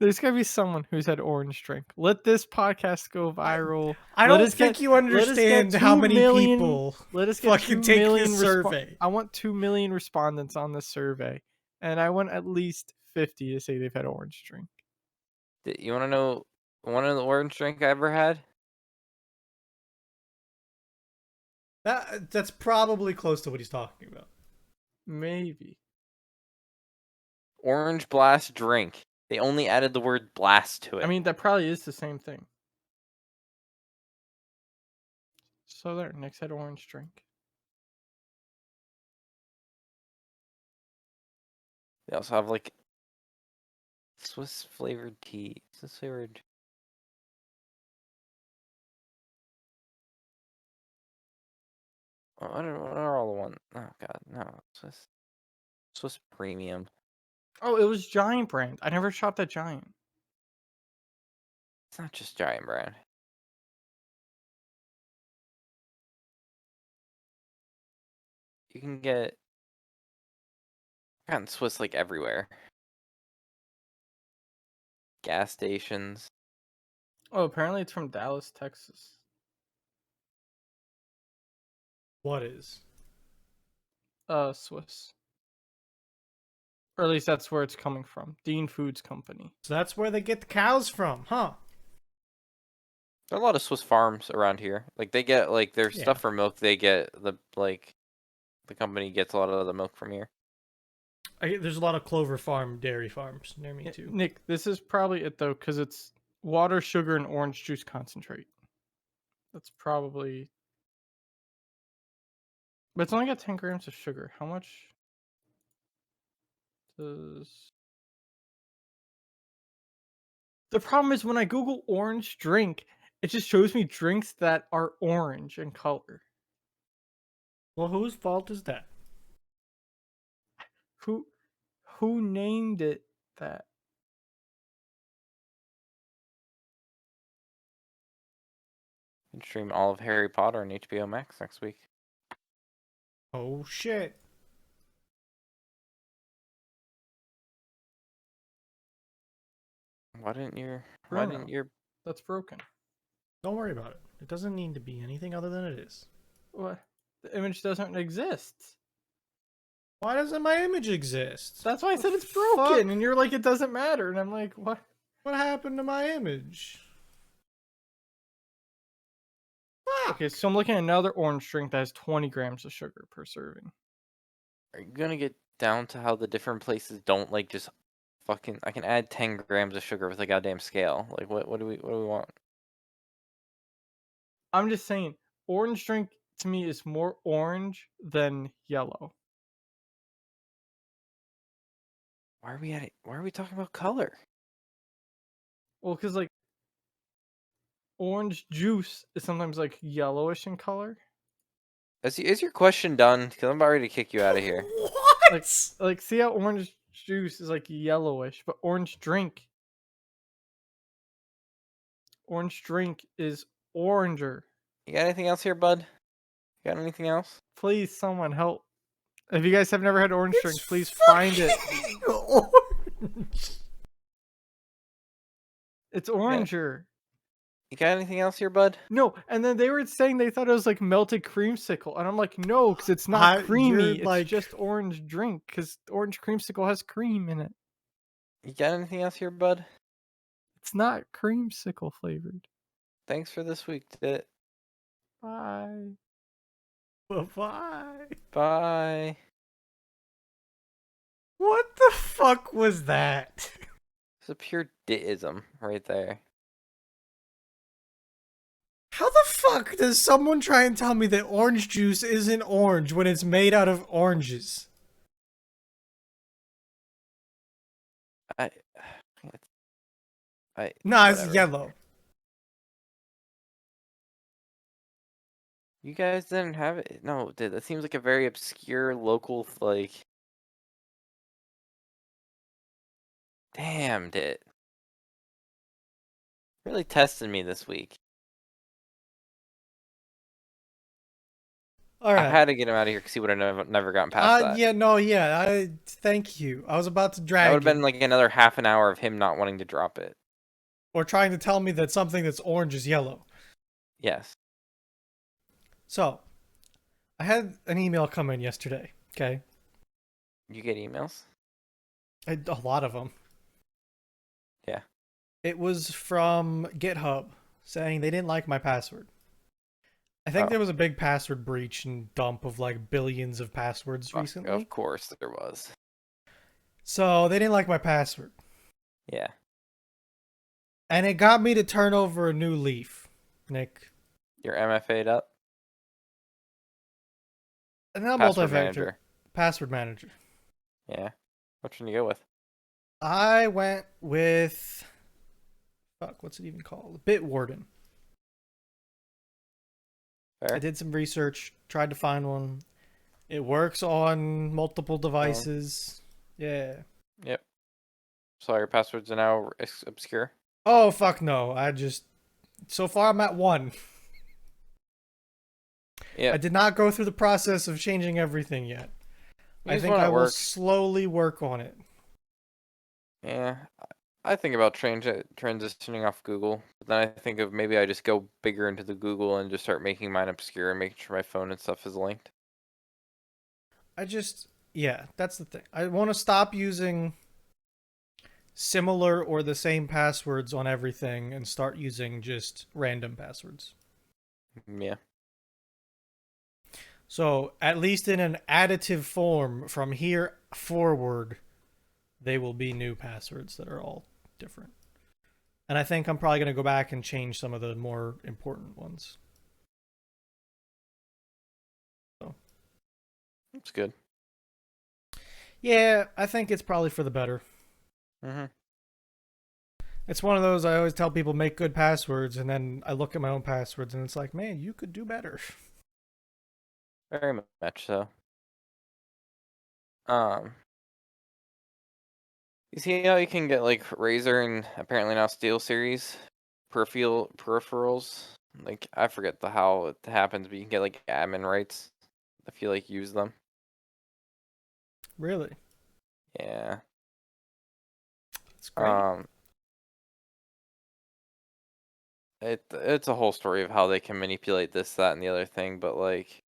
There's gotta be someone who's had orange drink. Let this podcast go viral. I Let don't us think get- you let us get understand how 2 many million- people Let us get fucking 2 take million this survey. I want 2 million respondents on this survey, and I want at least 50 to say they've had orange drink. You want to know one of the orange drink I ever had? That's probably close to what he's talking about. Maybe. Orange Blast drink. They only added the word blast to it. I mean, that probably is the same thing. So there, Nick's had orange drink. They also have like Swiss flavored tea. Swiss flavored. What are all the ones? Oh god, no. Swiss premium. Oh, it was Giant brand. I never shopped at Giant. It's not just Giant brand. You can get gotten Swiss like everywhere. Gas stations. Oh, apparently it's from Dallas, Texas. What is? Swiss. Or at least that's where it's coming from. Dean Foods Company. So that's where they get the cows from, huh? There are a lot of Swiss farms around here. Like they get like their Yeah. stuff for milk. They get the company gets a lot of the milk from here. There's a lot of Clover Farm dairy farms near me too. Nick, this is probably it though, because it's water, sugar, and orange juice concentrate. That's probably. But it's only got 10 grams of sugar. How much does. The problem is when I Google orange drink, it just shows me drinks that are orange in color. Well, whose fault is that? Who named it that? You can stream all of Harry Potter on HBO Max next week. Oh shit. Why didn't your That's broken. Don't worry about it. It doesn't need to be anything other than it is. What? The image doesn't exist. Why doesn't my image exist? That's why I said it's Fuck. broken, and you're like, it doesn't matter, and I'm like, what? What happened to my image? Fuck. Okay, so I'm looking at another orange drink that has 20 grams of sugar per serving. Are you gonna get down to how the different places don't like just fucking? I can add 10 grams of sugar with a goddamn scale. Like what do we want? I'm just saying, orange drink to me is more orange than yellow. Why are we talking about color? Well, because like orange juice is sometimes like yellowish in color. Is your question done? Because I'm about ready to kick you out of here. Like What? see how orange juice is like yellowish, but orange drink is oranger. You got anything else here, bud? You got anything else? Please, someone help. If you guys have never had orange It's drink, please find it. fucking orange. It's Yeah. oranger. You got anything else here, bud? No, and then they were saying they thought it was like melted creamsicle, and I'm like, no, because it's not creamy. You're It's like, just orange drink, because orange creamsicle has cream in it. You got anything else here, bud? It's not creamsicle flavored. Thanks for this week, Dit. Bye. bye. Bye. What the fuck was that? It's a pure Dittism right there. How the fuck does someone try and tell me that orange juice isn't orange when it's made out of oranges? I, Nah, it's whatever. yellow. You guys didn't have it? No, dude, that seems like a very obscure local, like... Damn, Dit. Really tested me this week. All I right. had to get him out of here because he would have never gotten past that. Yeah, no, yeah. Thank you. I was about to That drag would have you. been like another half an hour of him not wanting to drop it. Or trying to tell me that something that's orange is yellow. Yes. So, I had an email come in yesterday, okay? You get emails? A lot of them. Yeah. It was from GitHub saying they didn't like my password. I think there was a big password breach and dump of like billions of passwords recently. Of course there was. So they didn't like my password. Yeah. And it got me to turn over a new leaf, Nick. You're MFA'd up? And not Password multi-factor. manager. Password manager. Yeah. Which one you go with? I went with... Fuck, what's it even called? Bitwarden. Fair? I did some research, tried to find one. It works on multiple devices. Yeah. Yep. So your passwords are now obscure? Oh, fuck no. So far I'm at 1. Yeah. I did not go through the process of changing everything yet. I think I will slowly work on it. Yeah. I think about transitioning off Google, but then I think of maybe I just go bigger into the Google and just start making mine obscure and making sure my phone and stuff is linked. Yeah, that's the thing. I want to stop using similar or the same passwords on everything and start using just random passwords. Yeah. So, at least in an additive form, from here forward, they will be new passwords that are all different. And I think I'm probably going to go back and change some of the more important ones. So. That's good. Yeah, I think it's probably for the better. Mm-hmm. It's one of those I always tell people make good passwords, and then I look at my own passwords, and it's like, man, you could do better. Very much so. You see how you can get like Razer and apparently now SteelSeries peripherals? Like I forget how it happens, but you can get like admin rights if you like use them. Really? Yeah. It's great. It's a whole story of how they can manipulate this, that, and the other thing, but like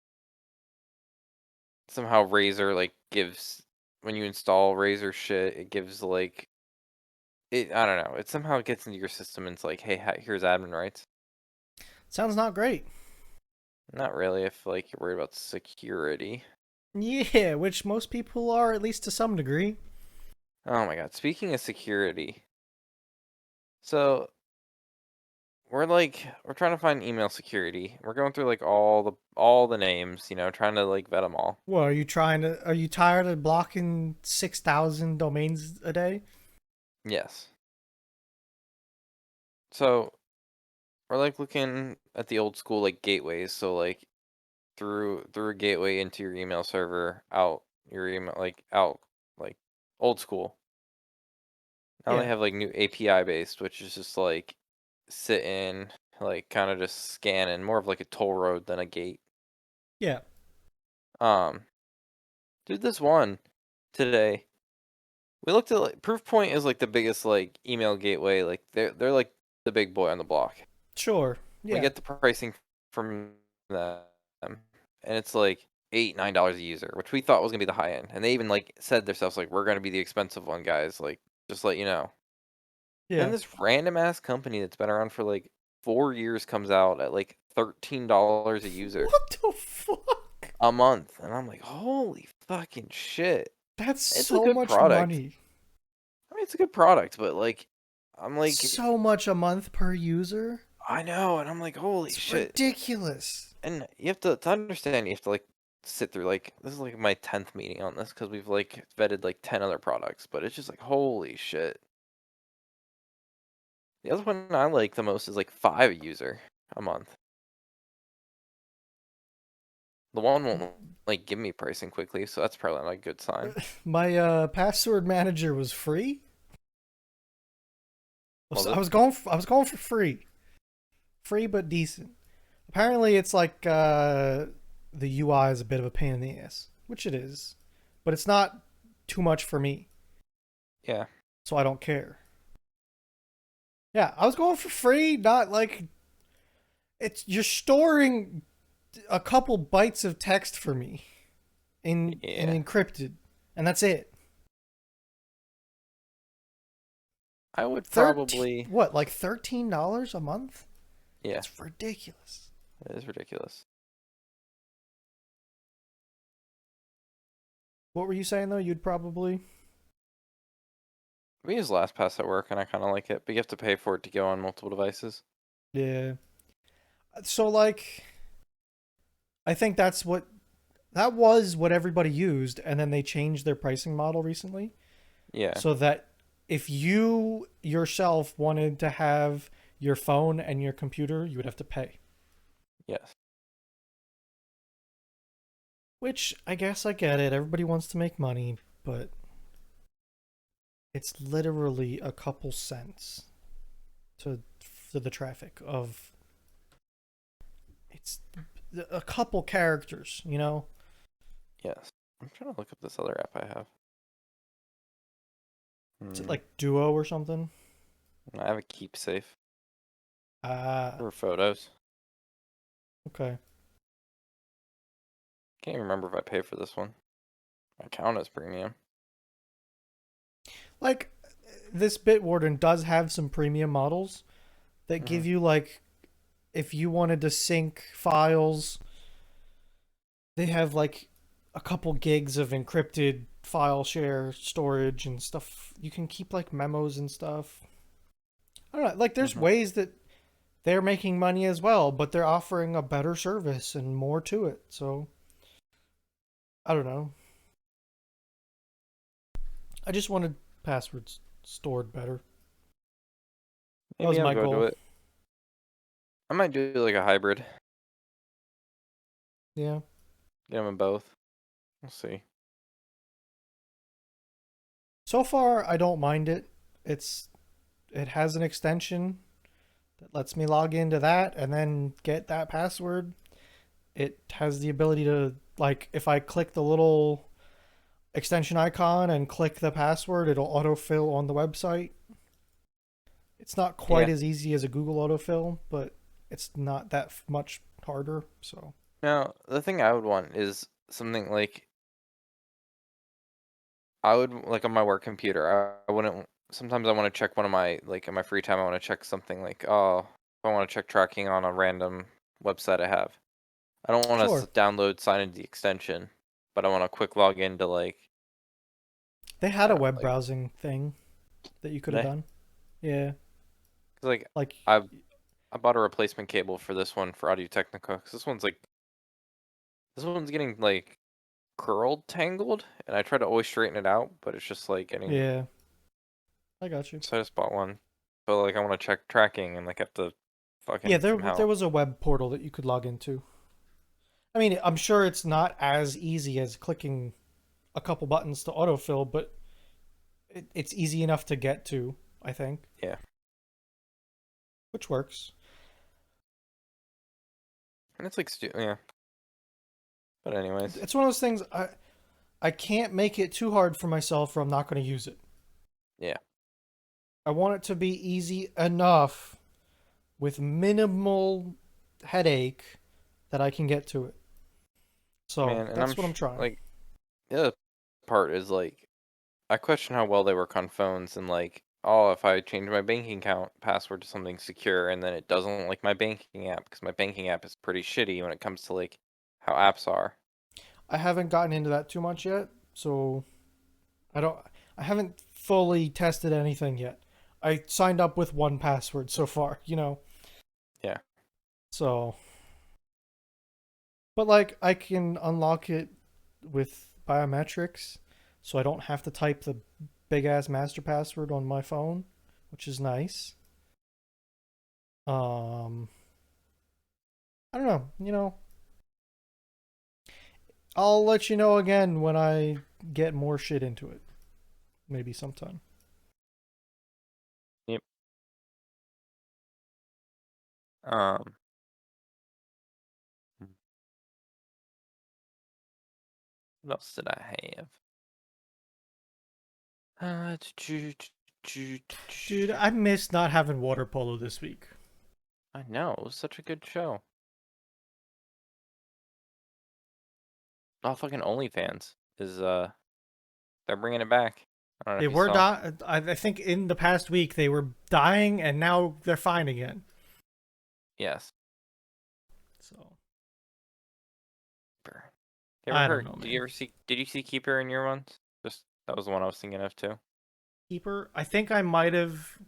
somehow Razer like gives when you install Razer shit, it gives like I don't know. It somehow gets into your system and it's like, hey, here's admin rights. Sounds not great. Not really if like you're worried about security. Yeah, which most people are, at least to some degree. Oh my god. Speaking of security. So we're trying to find email security. We're going through like all the names, trying to like vet them all. Well, are you tired of blocking 6,000 domains a day? Yes. So we're like looking at the old school like gateways. So like through a gateway into your email server, out your email out like old school. Now they Yeah. have like new API based, which is just like sitting like kind of just scanning, more of like a toll road than a gate. Yeah. Um, did this one today. We looked at like Proofpoint is like the biggest like email gateway. Like they're like the big boy on the block. Sure. We Yeah. get the pricing from them, and it's like $8-9 a user, which we thought was gonna be the high end. And they even like said themselves like we're gonna be the expensive one, guys. Like just let you know. Then Yeah. this random ass company that's been around for like 4 years comes out at like $13 a user What the fuck? a month, and I'm like, holy fucking shit! That's It's a so good much product. money. I mean, it's a good product, but like, I'm like, So much a month per user? I know, and I'm like, holy It's shit! ridiculous. And you have to understand, you have to like sit through like this is like my 10th meeting on this because we've like vetted like 10 other products, but it's just like holy shit. The other one I like the most is like 5 a user a month. The one won't like give me pricing quickly, so that's probably not a good sign. My password manager was free. Was I it? was going for free. Free but decent. Apparently it's like the UI is a bit of a pain in the ass, which it is. But it's not too much for me, Yeah. so I don't care. Yeah, I was going for free, not like you're storing a couple bytes of text for me in Yeah. encrypted, and that's it. I would 13 probably. what, like $13 a month? Yeah, That's ridiculous. it is ridiculous. What were you saying though? You'd probably We use LastPass at work, and I kind of like it, but you have to pay for it to go on multiple devices. yeah. So like I think that was what everybody used, and then they changed their pricing model recently Yeah. so that if you yourself wanted to have your phone and your computer, you would have to pay. Yes. Which I guess I get it. Everybody wants to make money, but it's literally a couple cents to the traffic of it's a couple characters, you know? Yes. I'm trying to look up this other app I have. Is it like Duo or something? I have a Keep Safe Ah, for photos. okay. Can't even remember if I pay for this one. My account is premium. Like this Bitwarden does have some premium models that give you like if you wanted to sync files, they have like a couple gigs of encrypted file share storage and stuff. You can keep like memos and stuff. I don't know, like there's ways that they're making money as well, but they're offering a better service and more to it. So I don't know. I just wanted passwords stored better. That was Maybe I'll my go to goal. it. I might do like a hybrid. Yeah. Get them in both. We'll see. So far, I don't mind it. It has an extension that lets me log into that and then get that password. It has the ability to like if I click the little extension icon and click the password, it'll autofill on the website. It's not quite Yeah. as easy as a Google autofill, but it's not that much harder. So Now, the thing I would want is something like I would like on my work computer. I wouldn't. Sometimes I want to check one of my like in my free time. I want to check something like if I want to check tracking on a random website I have. I don't want sure, to download sign into the extension, but I want a quick login to like they I had a don't know, web like browsing thing that you could have they done. Yeah, cause like like I've I bought a replacement cable for this one for Audio Technica, 'cause this one's getting, like, curled, tangled, and I try to always straighten it out, but it's just, like, getting Yeah, I got you. so I just bought one. But, like, I wanna check tracking and, like, have to Yeah, fucking there somehow was a web portal that you could log into. I mean, I'm sure it's not as easy as clicking a couple buttons to autofill, but it's easy enough to get to, I think, yeah. which works. And it's, like, yeah. But anyways. It's one of those things I can't make it too hard for myself or I'm not going to use it. Yeah. I want it to be easy enough with minimal headache that I can get to it. So Man, and that's what I'm trying. like, the other part is, like, I question how well they work on phones and, like, oh, if I change my banking account password to something secure and then it doesn't like my banking app because my banking app is pretty shitty when it comes to, like, how apps are. I haven't gotten into that too much yet, so I don't. I haven't fully tested anything yet. I signed up with one password so far, you know. Yeah. So, but like I can unlock it with biometrics, so I don't have to type the big ass master password on my phone, which is nice. Um, I don't know. You know, I'll let you know again when I get more shit into it. Maybe sometime. Yep. Um, what else did I have? Dude, I missed not having water polo this week. I know, it was such a good show. Oh, fucking OnlyFans is they're bringing it back. I don't know They if you were saw. I think in the past week they were dying, and now they're fine again. Yes. So Keeper. You ever I don't heard? know, Did you man. ever see? Did you see Keeper in your ones? Just that was the one I was thinking of too. Keeper. I think I might have.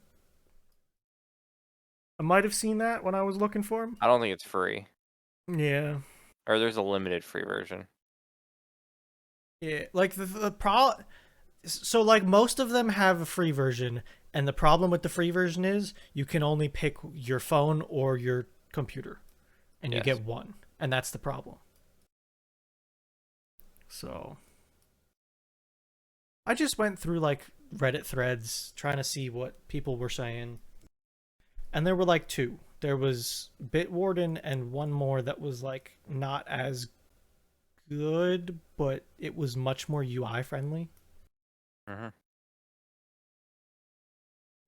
I might have seen that when I was looking for him. I don't think it's free, Yeah. or there's a limited free version. Yeah. Like the pro. So like most of them have a free version, and the problem with the free version is you can only pick your phone or your computer, and you Yes. get one, and that's the problem. So I just went through like Reddit threads trying to see what people were saying. And there were like two. There was Bitwarden and one more that was like not as good, but it was much more UI friendly. Mhm.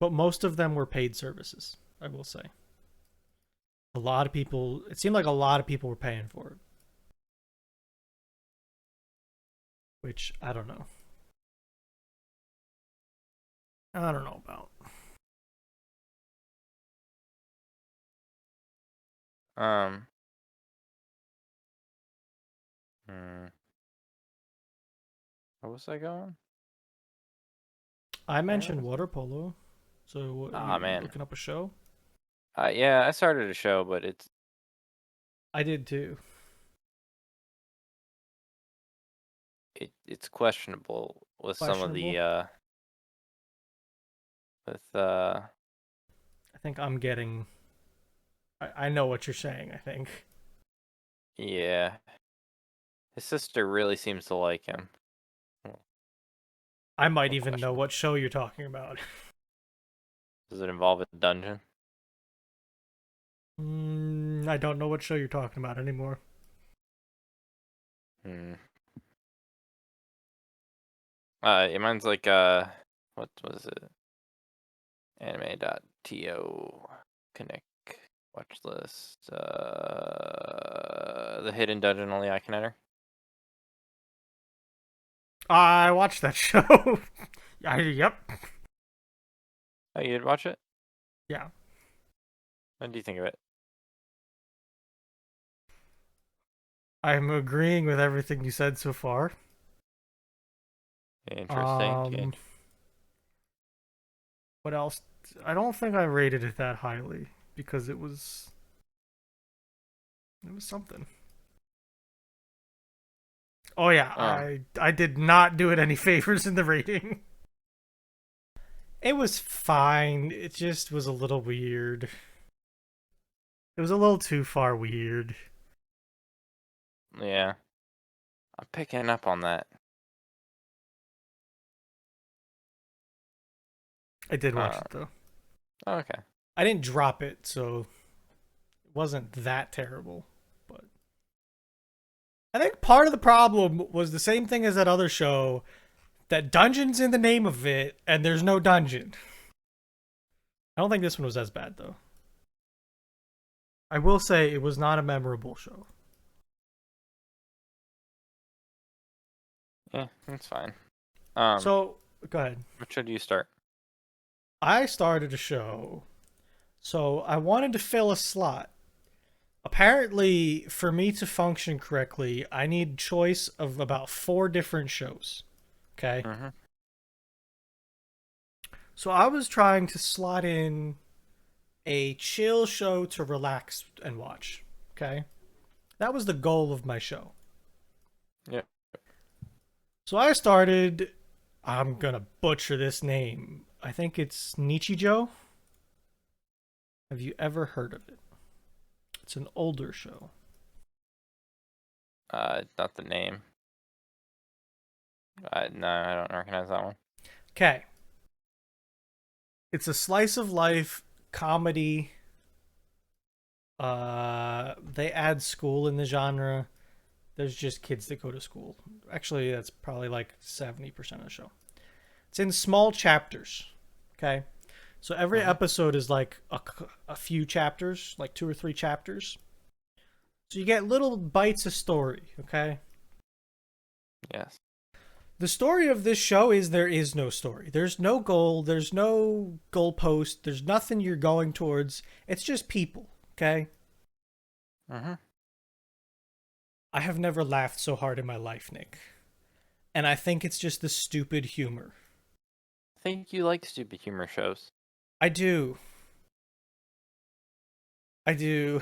But most of them were paid services, I will say. A lot of people, it seemed like a lot of people were paying for it. Which I don't know. I don't know about. Um. Hmm. What was I going? I Where mentioned was water polo. So what, Ah, you man. looking up a show? Yeah, I started a show, but I did too. it's questionable with some of Questionable. the with I think I'm getting. I know what you're saying, I think. yeah. His sister really seems to like him. A I might little even know questionable. what show you're talking about. Does it involve a dungeon? I don't know what show you're talking about anymore. Hmm. Mine's like what was it? Anime.to connect watch list. The hidden dungeon only I can enter. I watched that show. Yep. Oh, you did watch it? Yeah. What do you think of it? I'm agreeing with everything you said so far. Interesting. Um, what else? I don't think I rated it that highly. because it was something. Oh yeah, I did not do it any favors in the rating. It was fine. It just was a little weird. It was a little too far weird. Yeah. I'm picking up on that. I did watch it though. Okay. I didn't drop it, so it wasn't that terrible. But I think part of the problem was the same thing as that other show, that dungeon's in the name of it, and there's no dungeon. I don't think this one was as bad though. I will say it was not a memorable show. Yeah, that's fine. So go ahead. Which should you start? I started a show, so I wanted to fill a slot. Apparently, for me to function correctly, I need choice of about 4 different shows. Okay? Mm-hmm. So I was trying to slot in a chill show to relax and watch. Okay? That was the goal of my show. Yeah. So I started, I'm gonna butcher this name. I think it's Nichijou. Have you ever heard of it? It's an older show. Not the name. No, I don't recognize that one. Okay. It's a slice of life comedy. They add school in the genre. There's just kids that go to school. Actually, that's probably like 70% of the show. It's in small chapters. Okay. So every episode is like a few chapters, like 2 or 3 chapters. So you get little bites of story. Okay. Yes. The story of this show is there is no story. There's no goal. There's no goalpost. There's nothing you're going towards. It's just people. Okay. Mm-hmm. I have never laughed so hard in my life, Nick. And I think it's just the stupid humor. I think you like stupid humor shows. I do. I do.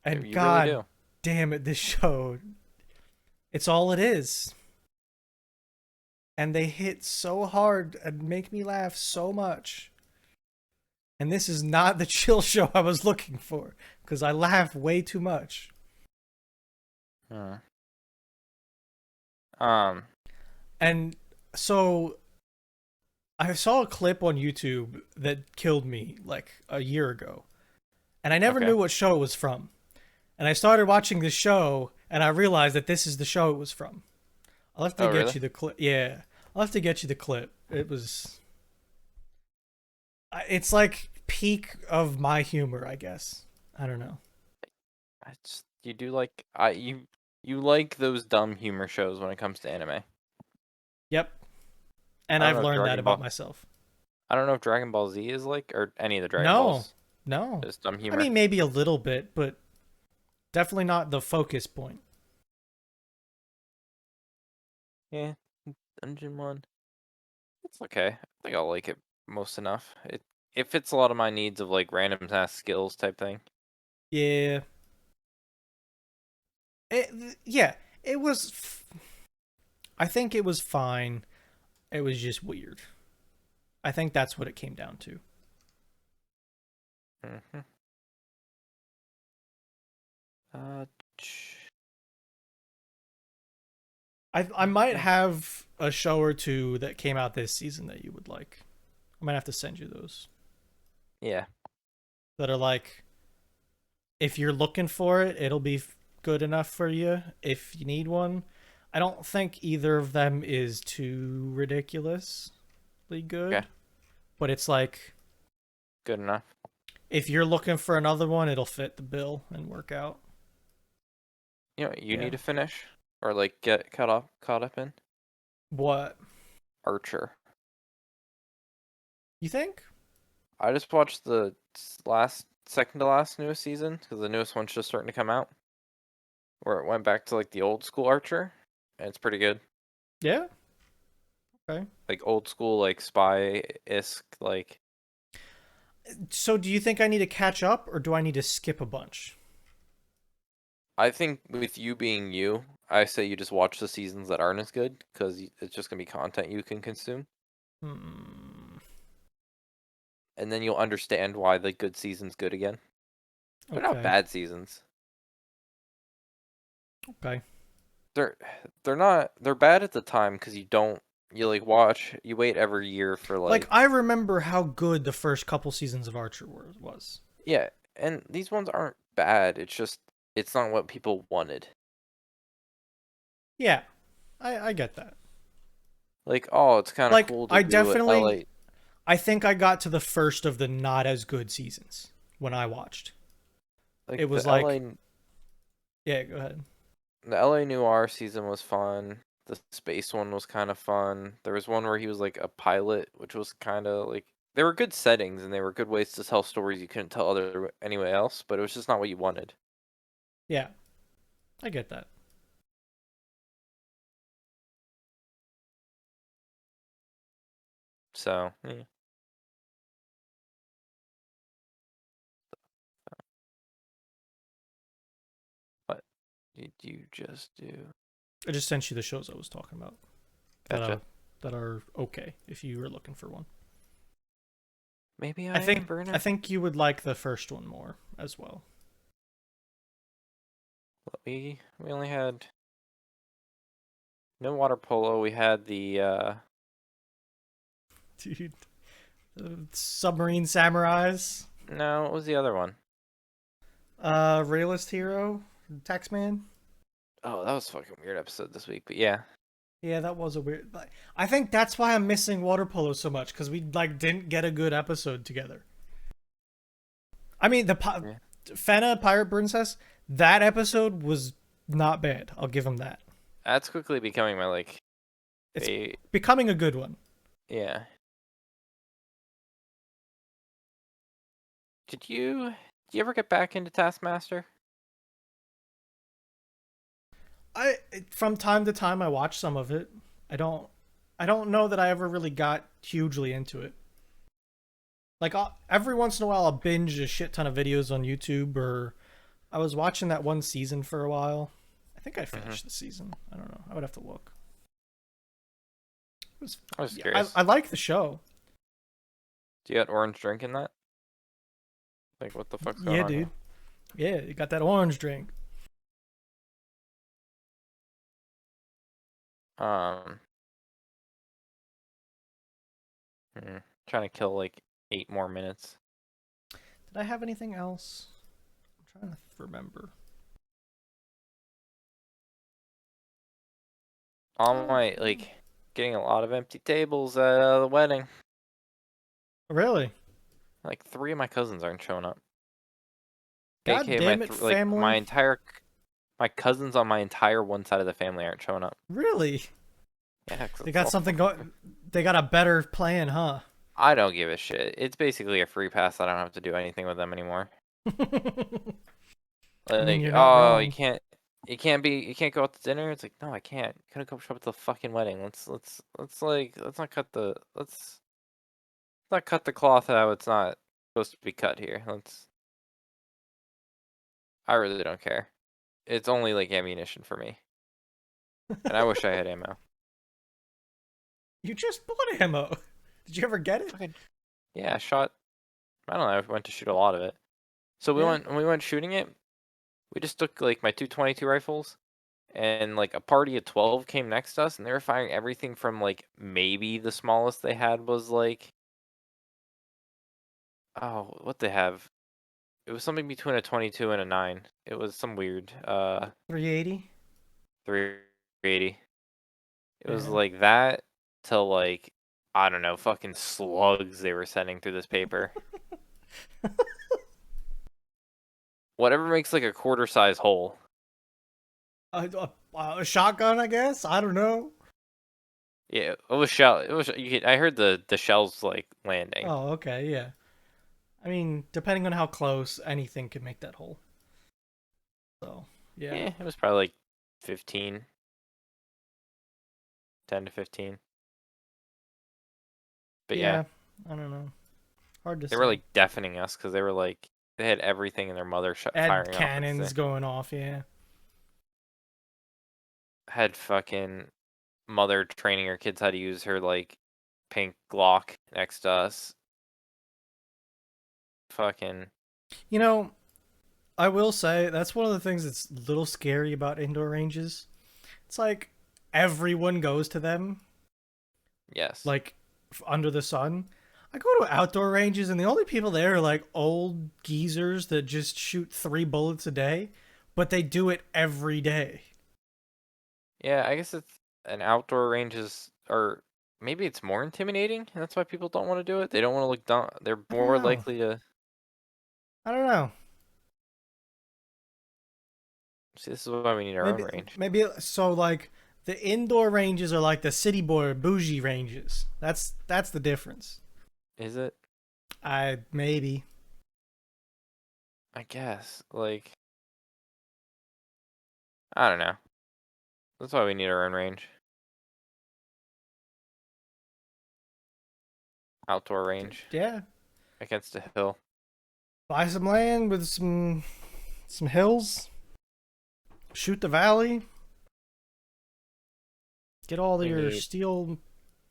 And You God really do. damn it, this show. It's all it is. And they hit so hard and make me laugh so much. And this is not the chill show I was looking for, because I laugh way too much. And so I saw a clip on YouTube that killed me like a year ago. And I never knew what show it was from. And I started watching this show and I realized that this is the show it was from. I'll have to get you the clip. Yeah. I'll have to get you the clip. It's like peak of my humor, I guess. I don't know. You do like you like those dumb humor shows when it comes to anime. Yep. And I've learned that about myself. I don't know if Dragon Ball Z is like, or any of the Dragon Balls. No. Is dumb humor. I mean, maybe a little bit, but definitely not the focus point. Yeah, Dungeon One. It's okay. I think I'll like it most enough. It fits a lot of my needs of like random task skills type thing. Yeah. It was. I think it was fine. It was just weird. I think that's what it came down to. Mm-hmm. I might have a show or two that came out this season that you would like. I might have to send you those. Yeah. That are like, if you're looking for it, it'll be good enough for you. If you need one, I don't think either of them is too ridiculously good. Okay. But it's like, good enough. If you're looking for another one, it'll fit the bill and work out. You know, you need to finish or like get caught up in. What? Archer. You think? I just watched the second to last newest season because the newest one's just starting to come out, where it went back to like the old school Archer, and it's pretty good. Yeah. Okay. Like old school, like spy-esque, like. So do you think I need to catch up or do I need to skip a bunch? I think with you being you, I say you just watch the seasons that aren't as good because it's just gonna be content you can consume, Hmm. and then you'll understand why the good season's good again. They're not Okay. bad seasons. Okay. They're they're not. They're bad at the time because you like watch you wait every year for Like like I remember how good the first couple seasons of Archer was. yeah, and these ones aren't bad. It's just it's not what people wanted. Yeah. I get that. Like, oh, it's kind of Like cool to I do it. definitely LA, I think I got to the first of the not as good seasons when I watched. like It was like, yeah, go ahead. The LA Noir season was fun. The space one was kind of fun. There was one where he was like a pilot, which was kind of like they were good settings and they were good ways to tell stories you couldn't tell anyway else, but it was just not what you wanted. Yeah, I get that. So, yeah. What did you just do? I just sent you the shows I was talking about that Gotcha. that are okay if you were looking for one. Maybe I I am think I burner. think you would like the first one more as well. But we only had no water polo. We had the Dude, Submarine Samurais, no, what was the other one? Realist Hero, Taxman. Oh, that was a fucking weird episode this week. But yeah, Yeah, that was a weird. I think that's why I'm missing water polo so much because we like didn't get a good episode together. I mean, yeah. Fena Pirate Princess, that episode was not bad. I'll give him that. That's quickly becoming my like, It's a becoming a good one. yeah. Did you ever get back into Taskmaster? I from time to time I watch some of it. I don't I don't know that I ever really got hugely into it. Like every once in a while I'll binge a shit ton of videos on YouTube, or I was watching that one season for a while. I think I Hmm. finished the season. I don't know. I would have to look. It was I was yeah, curious. I like the show. Do you have orange drink in that? Like, what the fuck's going Yeah, on dude. here? Yeah, you got that orange drink. Um, trying to kill like 8 more minutes. Did I have anything else? I'm trying to remember. On my like, getting a lot of empty tables at the wedding. Really? Like 3 of my cousins aren't showing up. God AKA damn it, my family. entire my cousins on my entire one side of the family aren't showing up. Really? Yeah, 'cause They it's got all something fucking. going. They got a better plan, huh? I don't give a shit. It's basically a free pass. I don't have to do anything with them anymore. I mean, Like, you're not oh, wrong. you can't go out to dinner. It's like, no, I can't. You gotta go show up at the fucking wedding. Let's not cut the let's not cut the cloth how it's not supposed to be cut here. I really don't care. It's only like ammunition for me, and I wish I had ammo. You just bought ammo. Did you ever get it? Fucking yeah, I shot. I don't know. I went to shoot a lot of it. So Yeah. when we went shooting it. We just took like my 222 rifles, and like a party of 12 came next to us, and they were firing everything from like maybe the smallest they had was like, oh, what they have? It was something between a 22 and a 9. It was some weird 380. 380. It was Yeah. like that to like, I don't know, fucking slugs they were sending through this paper. Whatever makes like a quarter size hole. A shotgun, I guess. I don't know. Yeah, it was shell. It was. I heard the shells like landing. Oh, okay, yeah. I mean, depending on how close, anything can make that hole. So, yeah. Yeah, it was probably like 15, 10 to 15. But yeah, Yeah, I don't know. Hard to They were say. like deafening us because they were like they had everything in their mother Had firing off. cannons going off, yeah. Had fucking mother training her kids how to use her like pink Glock next to us. Fucking You know, I will say that's one of the things that's a little scary about indoor ranges. It's like everyone goes to them, yes. like under the sun. I go to outdoor ranges, and the only people there are like old geezers that just shoot 3 bullets a day, but they do it every day. Yeah, I guess it's an outdoor ranges or maybe it's more intimidating and that's why people don't want to do it. They don't want to look dumb. They're I don't more know. likely to I don't know. see this is why we need our own Maybe range. maybe so like the indoor ranges are like the city boy bougie ranges. That's the difference. Is it? I maybe. I guess. Like I don't know. That's why we need our own range. Outdoor range Yeah. against a hill. Buy some land with some hills. Shoot the valley. Get all We your need steel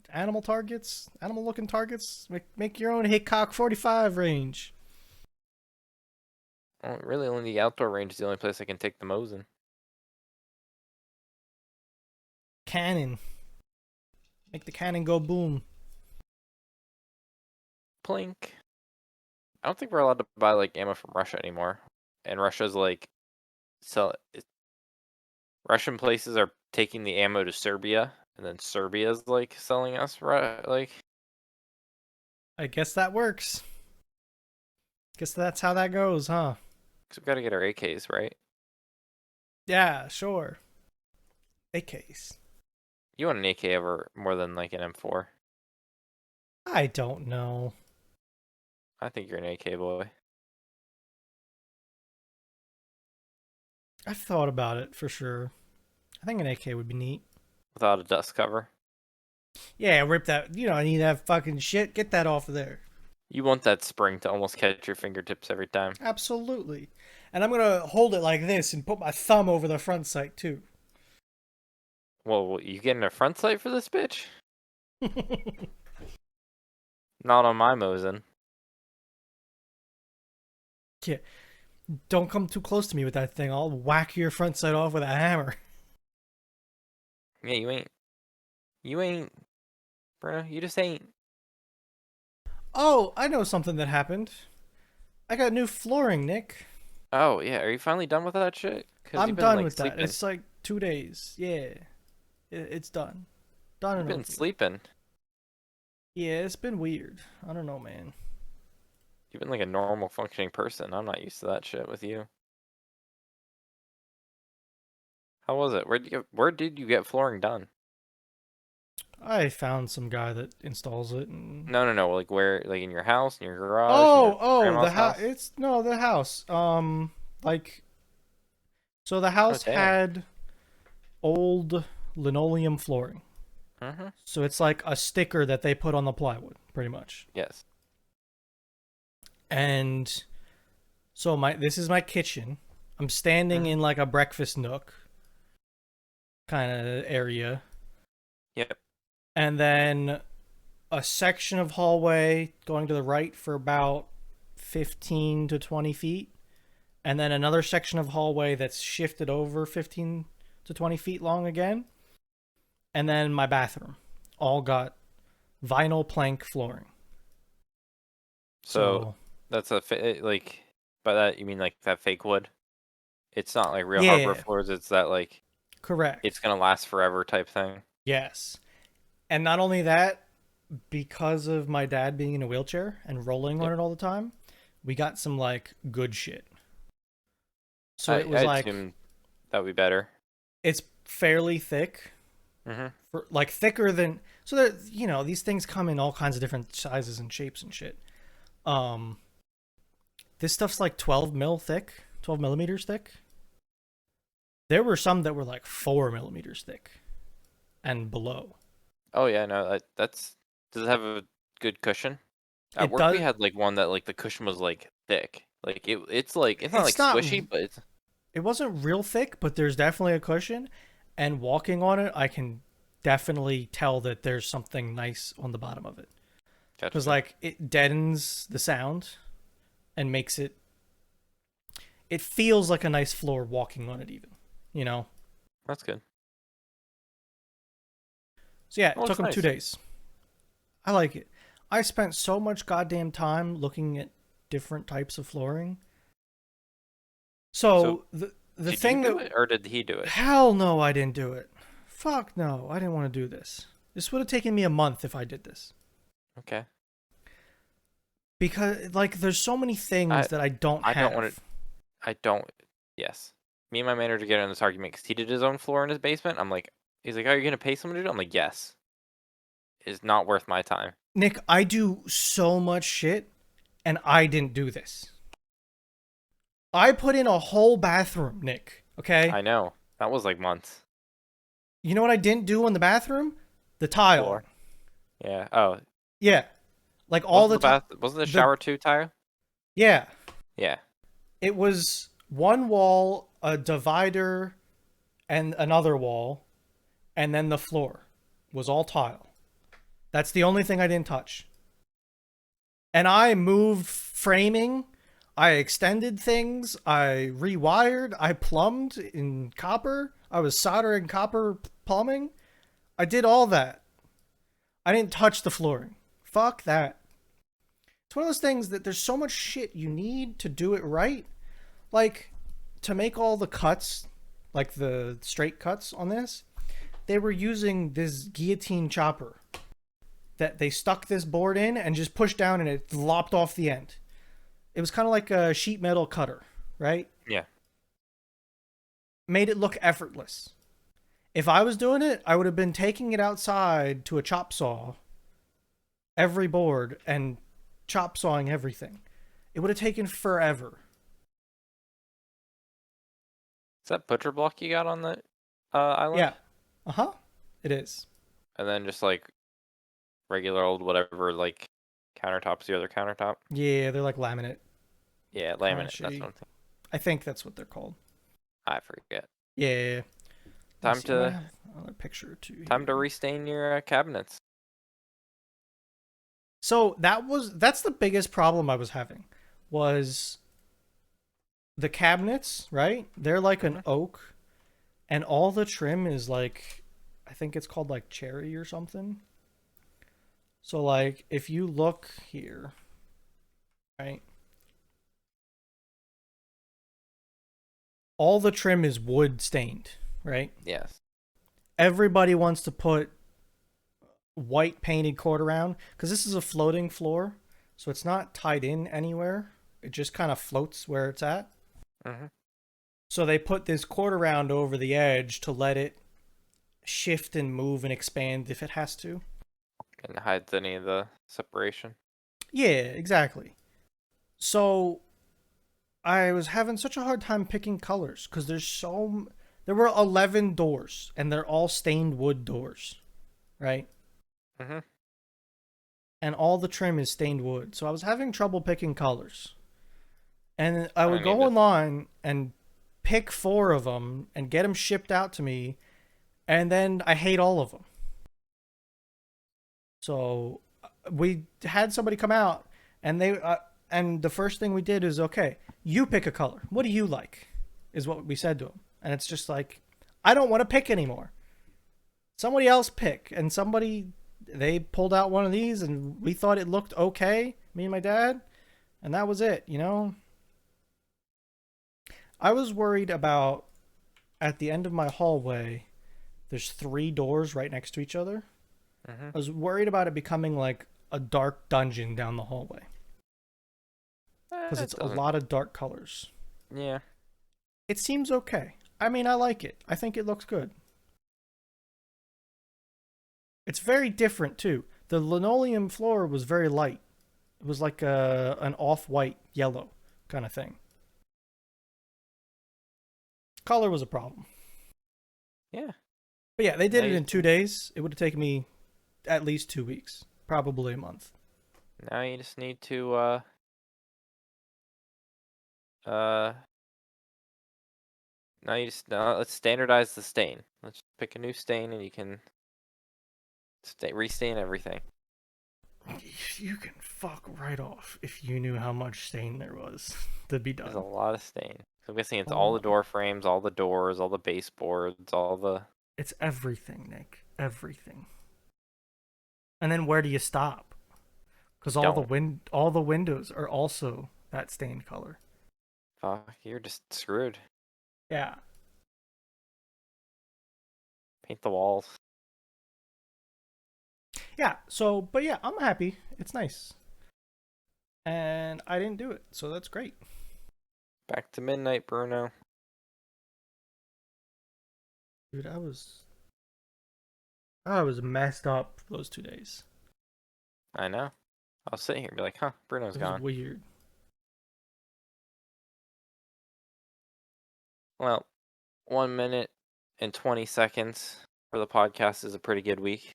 animal targets, animal looking targets. Make your own Hickok 45 range. well, really only the outdoor range is the only place I can take the Mosin. Cannon. Make the cannon go boom. Plink. I don't think we're allowed to buy like ammo from Russia anymore. And Russia's like sell Russian places are taking the ammo to Serbia, and then Serbia's like selling us like I guess that works. Guess that's how that goes, huh? because we got to get our AKs right. Yeah, sure. A case. You want an AK over more than like an M4? I don't know. I think you're an AK boy. I've thought about it for sure. I think an AK would be neat. Without a dust cover. Yeah, rip that. You don't need that fucking shit. Get that off of there. You want that spring to almost catch your fingertips every time. Absolutely. And I'm going to hold it like this and put my thumb over the front sight too. Well, you getting a front sight for this bitch? Not on my Mosin. Yeah. Don't come too close to me with that thing. I'll whack your front sight off with a hammer. Yeah, you ain't, bro. You just ain't. Oh, I know something that happened. I got new flooring, Nick. Oh yeah, are you finally done with that shit? Cause I'm you've been done like with that. sleeping. It's like 2 days. Yeah. It's done. Done You've and been over. sleeping. Yeah, it's been weird. I don't know, man. You've been like a normal functioning person. I'm not used to that shit with you. How was it? Where did you get flooring done? I found some guy that installs it and No. Like where? Like in your house, in your garage, in your oh, the grandma's house. house? It's no, the house. Like so the Oh house damn. had old linoleum flooring. Mhm. So it's like a sticker that they put on the plywood, pretty much. Yes. And so this is my kitchen. I'm standing Mhm. in like a breakfast nook kind of area. Yep. And then a section of hallway going to the right for about 15 to 20 feet. And then another section of hallway that's shifted over 15 to 20 feet long again. And then my bathroom. All got vinyl plank flooring. So So, that's like by that you mean like that fake wood? It's not like real hardwood yeah, floors. It's that like it's correct. gonna last forever type thing. Yes. And not only that, because of my dad being in a wheelchair and rolling on Yep. it all the time, we got some like good shit. So I it was like assume that would be better. it's fairly thick, Mhm. for like thicker than so that these things come in all kinds of different sizes and shapes and shit. Um, this stuff's like 12 mil thick, 12 millimeters thick. There were some that were like 4 millimeters thick and below. Oh yeah, no, that's does it have a good cushion? At It work, we does. had like one that like the cushion was like thick. Like it's like it's not like It's not. squishy, but it's It wasn't real thick, but there's definitely a cushion. And walking on it, I can definitely tell that there's something nice on the bottom of it. Because gotcha. like it deadens the sound and makes it. It feels like a nice floor walking on it, even. You know. That's good. So yeah, It it took looks them 2 nice. days. I like it. I spent so much goddamn time looking at different types of flooring. So So the did you thing do that it or did he do it? hell no, I didn't do it. Fuck no, I didn't want to do this. This would have taken me a month if I did this. Okay. Because like there's so many things I that I don't I don't want have. to. I don't. Yes. Me and my manager get in this argument because he did his own floor in his basement. I'm like, he's like, "Are you gonna pay someone to do it?" I'm like, "Yes." It's not worth my time. Nick, I do so much shit and I didn't do this. I put in a whole bathroom, Nick, okay? I know. That was like months. You know what I didn't do in the bathroom? The tiling. Floor. Yeah. Oh, Yeah. Like all the time. wasn't the The shower two tile? Yeah. Yeah. It was one wall, a divider, and another wall, and then the floor was all tile. That's the only thing I didn't touch. And I moved framing, I extended things, I rewired, I plumbed in copper, I was soldering copper plumbing. I did all that. I didn't touch the flooring. Fuck that. It's one of those things that there's so much shit you need to do it right. Like, to make all the cuts, like the straight cuts on this, they were using this guillotine chopper that they stuck this board in and just pushed down and it lopped off the end. It was kind of like a sheet metal cutter, right? Yeah. Made it look effortless. If I was doing it, I would have been taking it outside to a chop saw, every board, and chop sawing everything. It would have taken forever. Is that butcher block you got on the island? Yeah. Uh huh. It is. And then just like regular old whatever like countertops, the other countertop. Yeah, they're like laminate. Yeah, Kind of laminate. That's shitty. what I'm thinking. I think that's what they're called. I forget. Yeah. Time Let's see, I might to have another picture or two time to here. restain your cabinets. So that's the biggest problem I was having was the cabinets, right? They're like an oak and all the trim is like I think it's called like cherry or something. So like if you look here, right? All the trim is wood stained, right? Yes. Everybody wants to put white painted cord around because this is a floating floor, so it's not tied in anywhere. It just kind of floats where it's at. Mm-hmm. So they put this cord around over the edge to let it shift and move and expand if it has to. And hides any of the separation. Yeah, exactly. So I was having such a hard time picking colors because there were 11 doors and they're all stained wood doors, right? Mm-hmm. And all the trim is stained wood. So I was having trouble picking colors. And I I would go need to- online and pick 4 of them and get them shipped out to me. And then I hate all of them. So we had somebody come out and and the first thing we did is, okay, you pick a color. What do you like? Is what we said to him. And it's just like, I don't want to pick anymore. Somebody else pick. And they pulled out one of these and we thought it looked okay, me and my dad. And that was it, you know? I was worried about at the end of my hallway, there's 3 doors right next to each other. Mm-hmm. I was worried about it becoming like a dark dungeon down the hallway. Because it's a lot of dark colors. Yeah. It seems okay. I mean, I like it. I think it looks good. It's very different too. The linoleum floor was very light. It was like an off-white yellow kind of thing. Color was a problem. Yeah. But yeah, they did it They- in 2 days. It would have taken me at least 2 weeks, probably a month. Now you just need to now let's standardize the stain. Let's pick a new stain and you can restain everything. You can fuck right off if you knew how much stain there was to be There's a done. lot of stain. So I'm guessing it's A all the lot. door frames, all the doors, all the baseboards, all the. It's everything, Nick. Everything. And then where do you stop? Because all the windows are also that stained color. Fuck, you're just screwed. Yeah. Paint the walls. Yeah. So, but yeah, I'm happy. It's nice. And I didn't do it, so that's great. Back to midnight, Bruno. Dude, I was messed up those 2 days. I know. I'll sit here and be like, huh, Bruno's It was gone. weird. Well, 1 minute and 20 seconds for the podcast is a pretty good week.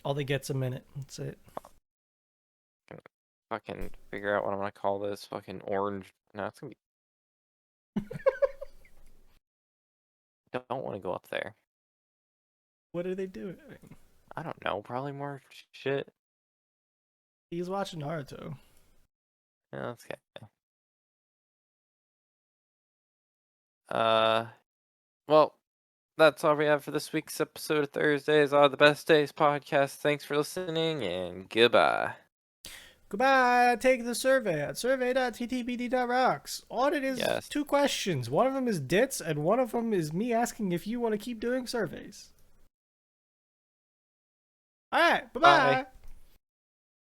All they get's a minute. That's it. Fucking figure out what I'm gonna call this. Fucking orange. No, it's gonna be. Don't want to go up there. What are they doing? I don't know. Probably more shit. He's watching Naruto. Yeah, that's okay. Well, that's all we have for this week's episode of Thursdays Are the Best Days podcast. Thanks for listening and goodbye. Goodbye. Take the survey at survey.ttbd.rocks. Audit is Yes. 2 questions. One of them is dits, and one of them is me asking if you want to keep doing surveys. All right. Bye-bye. Bye.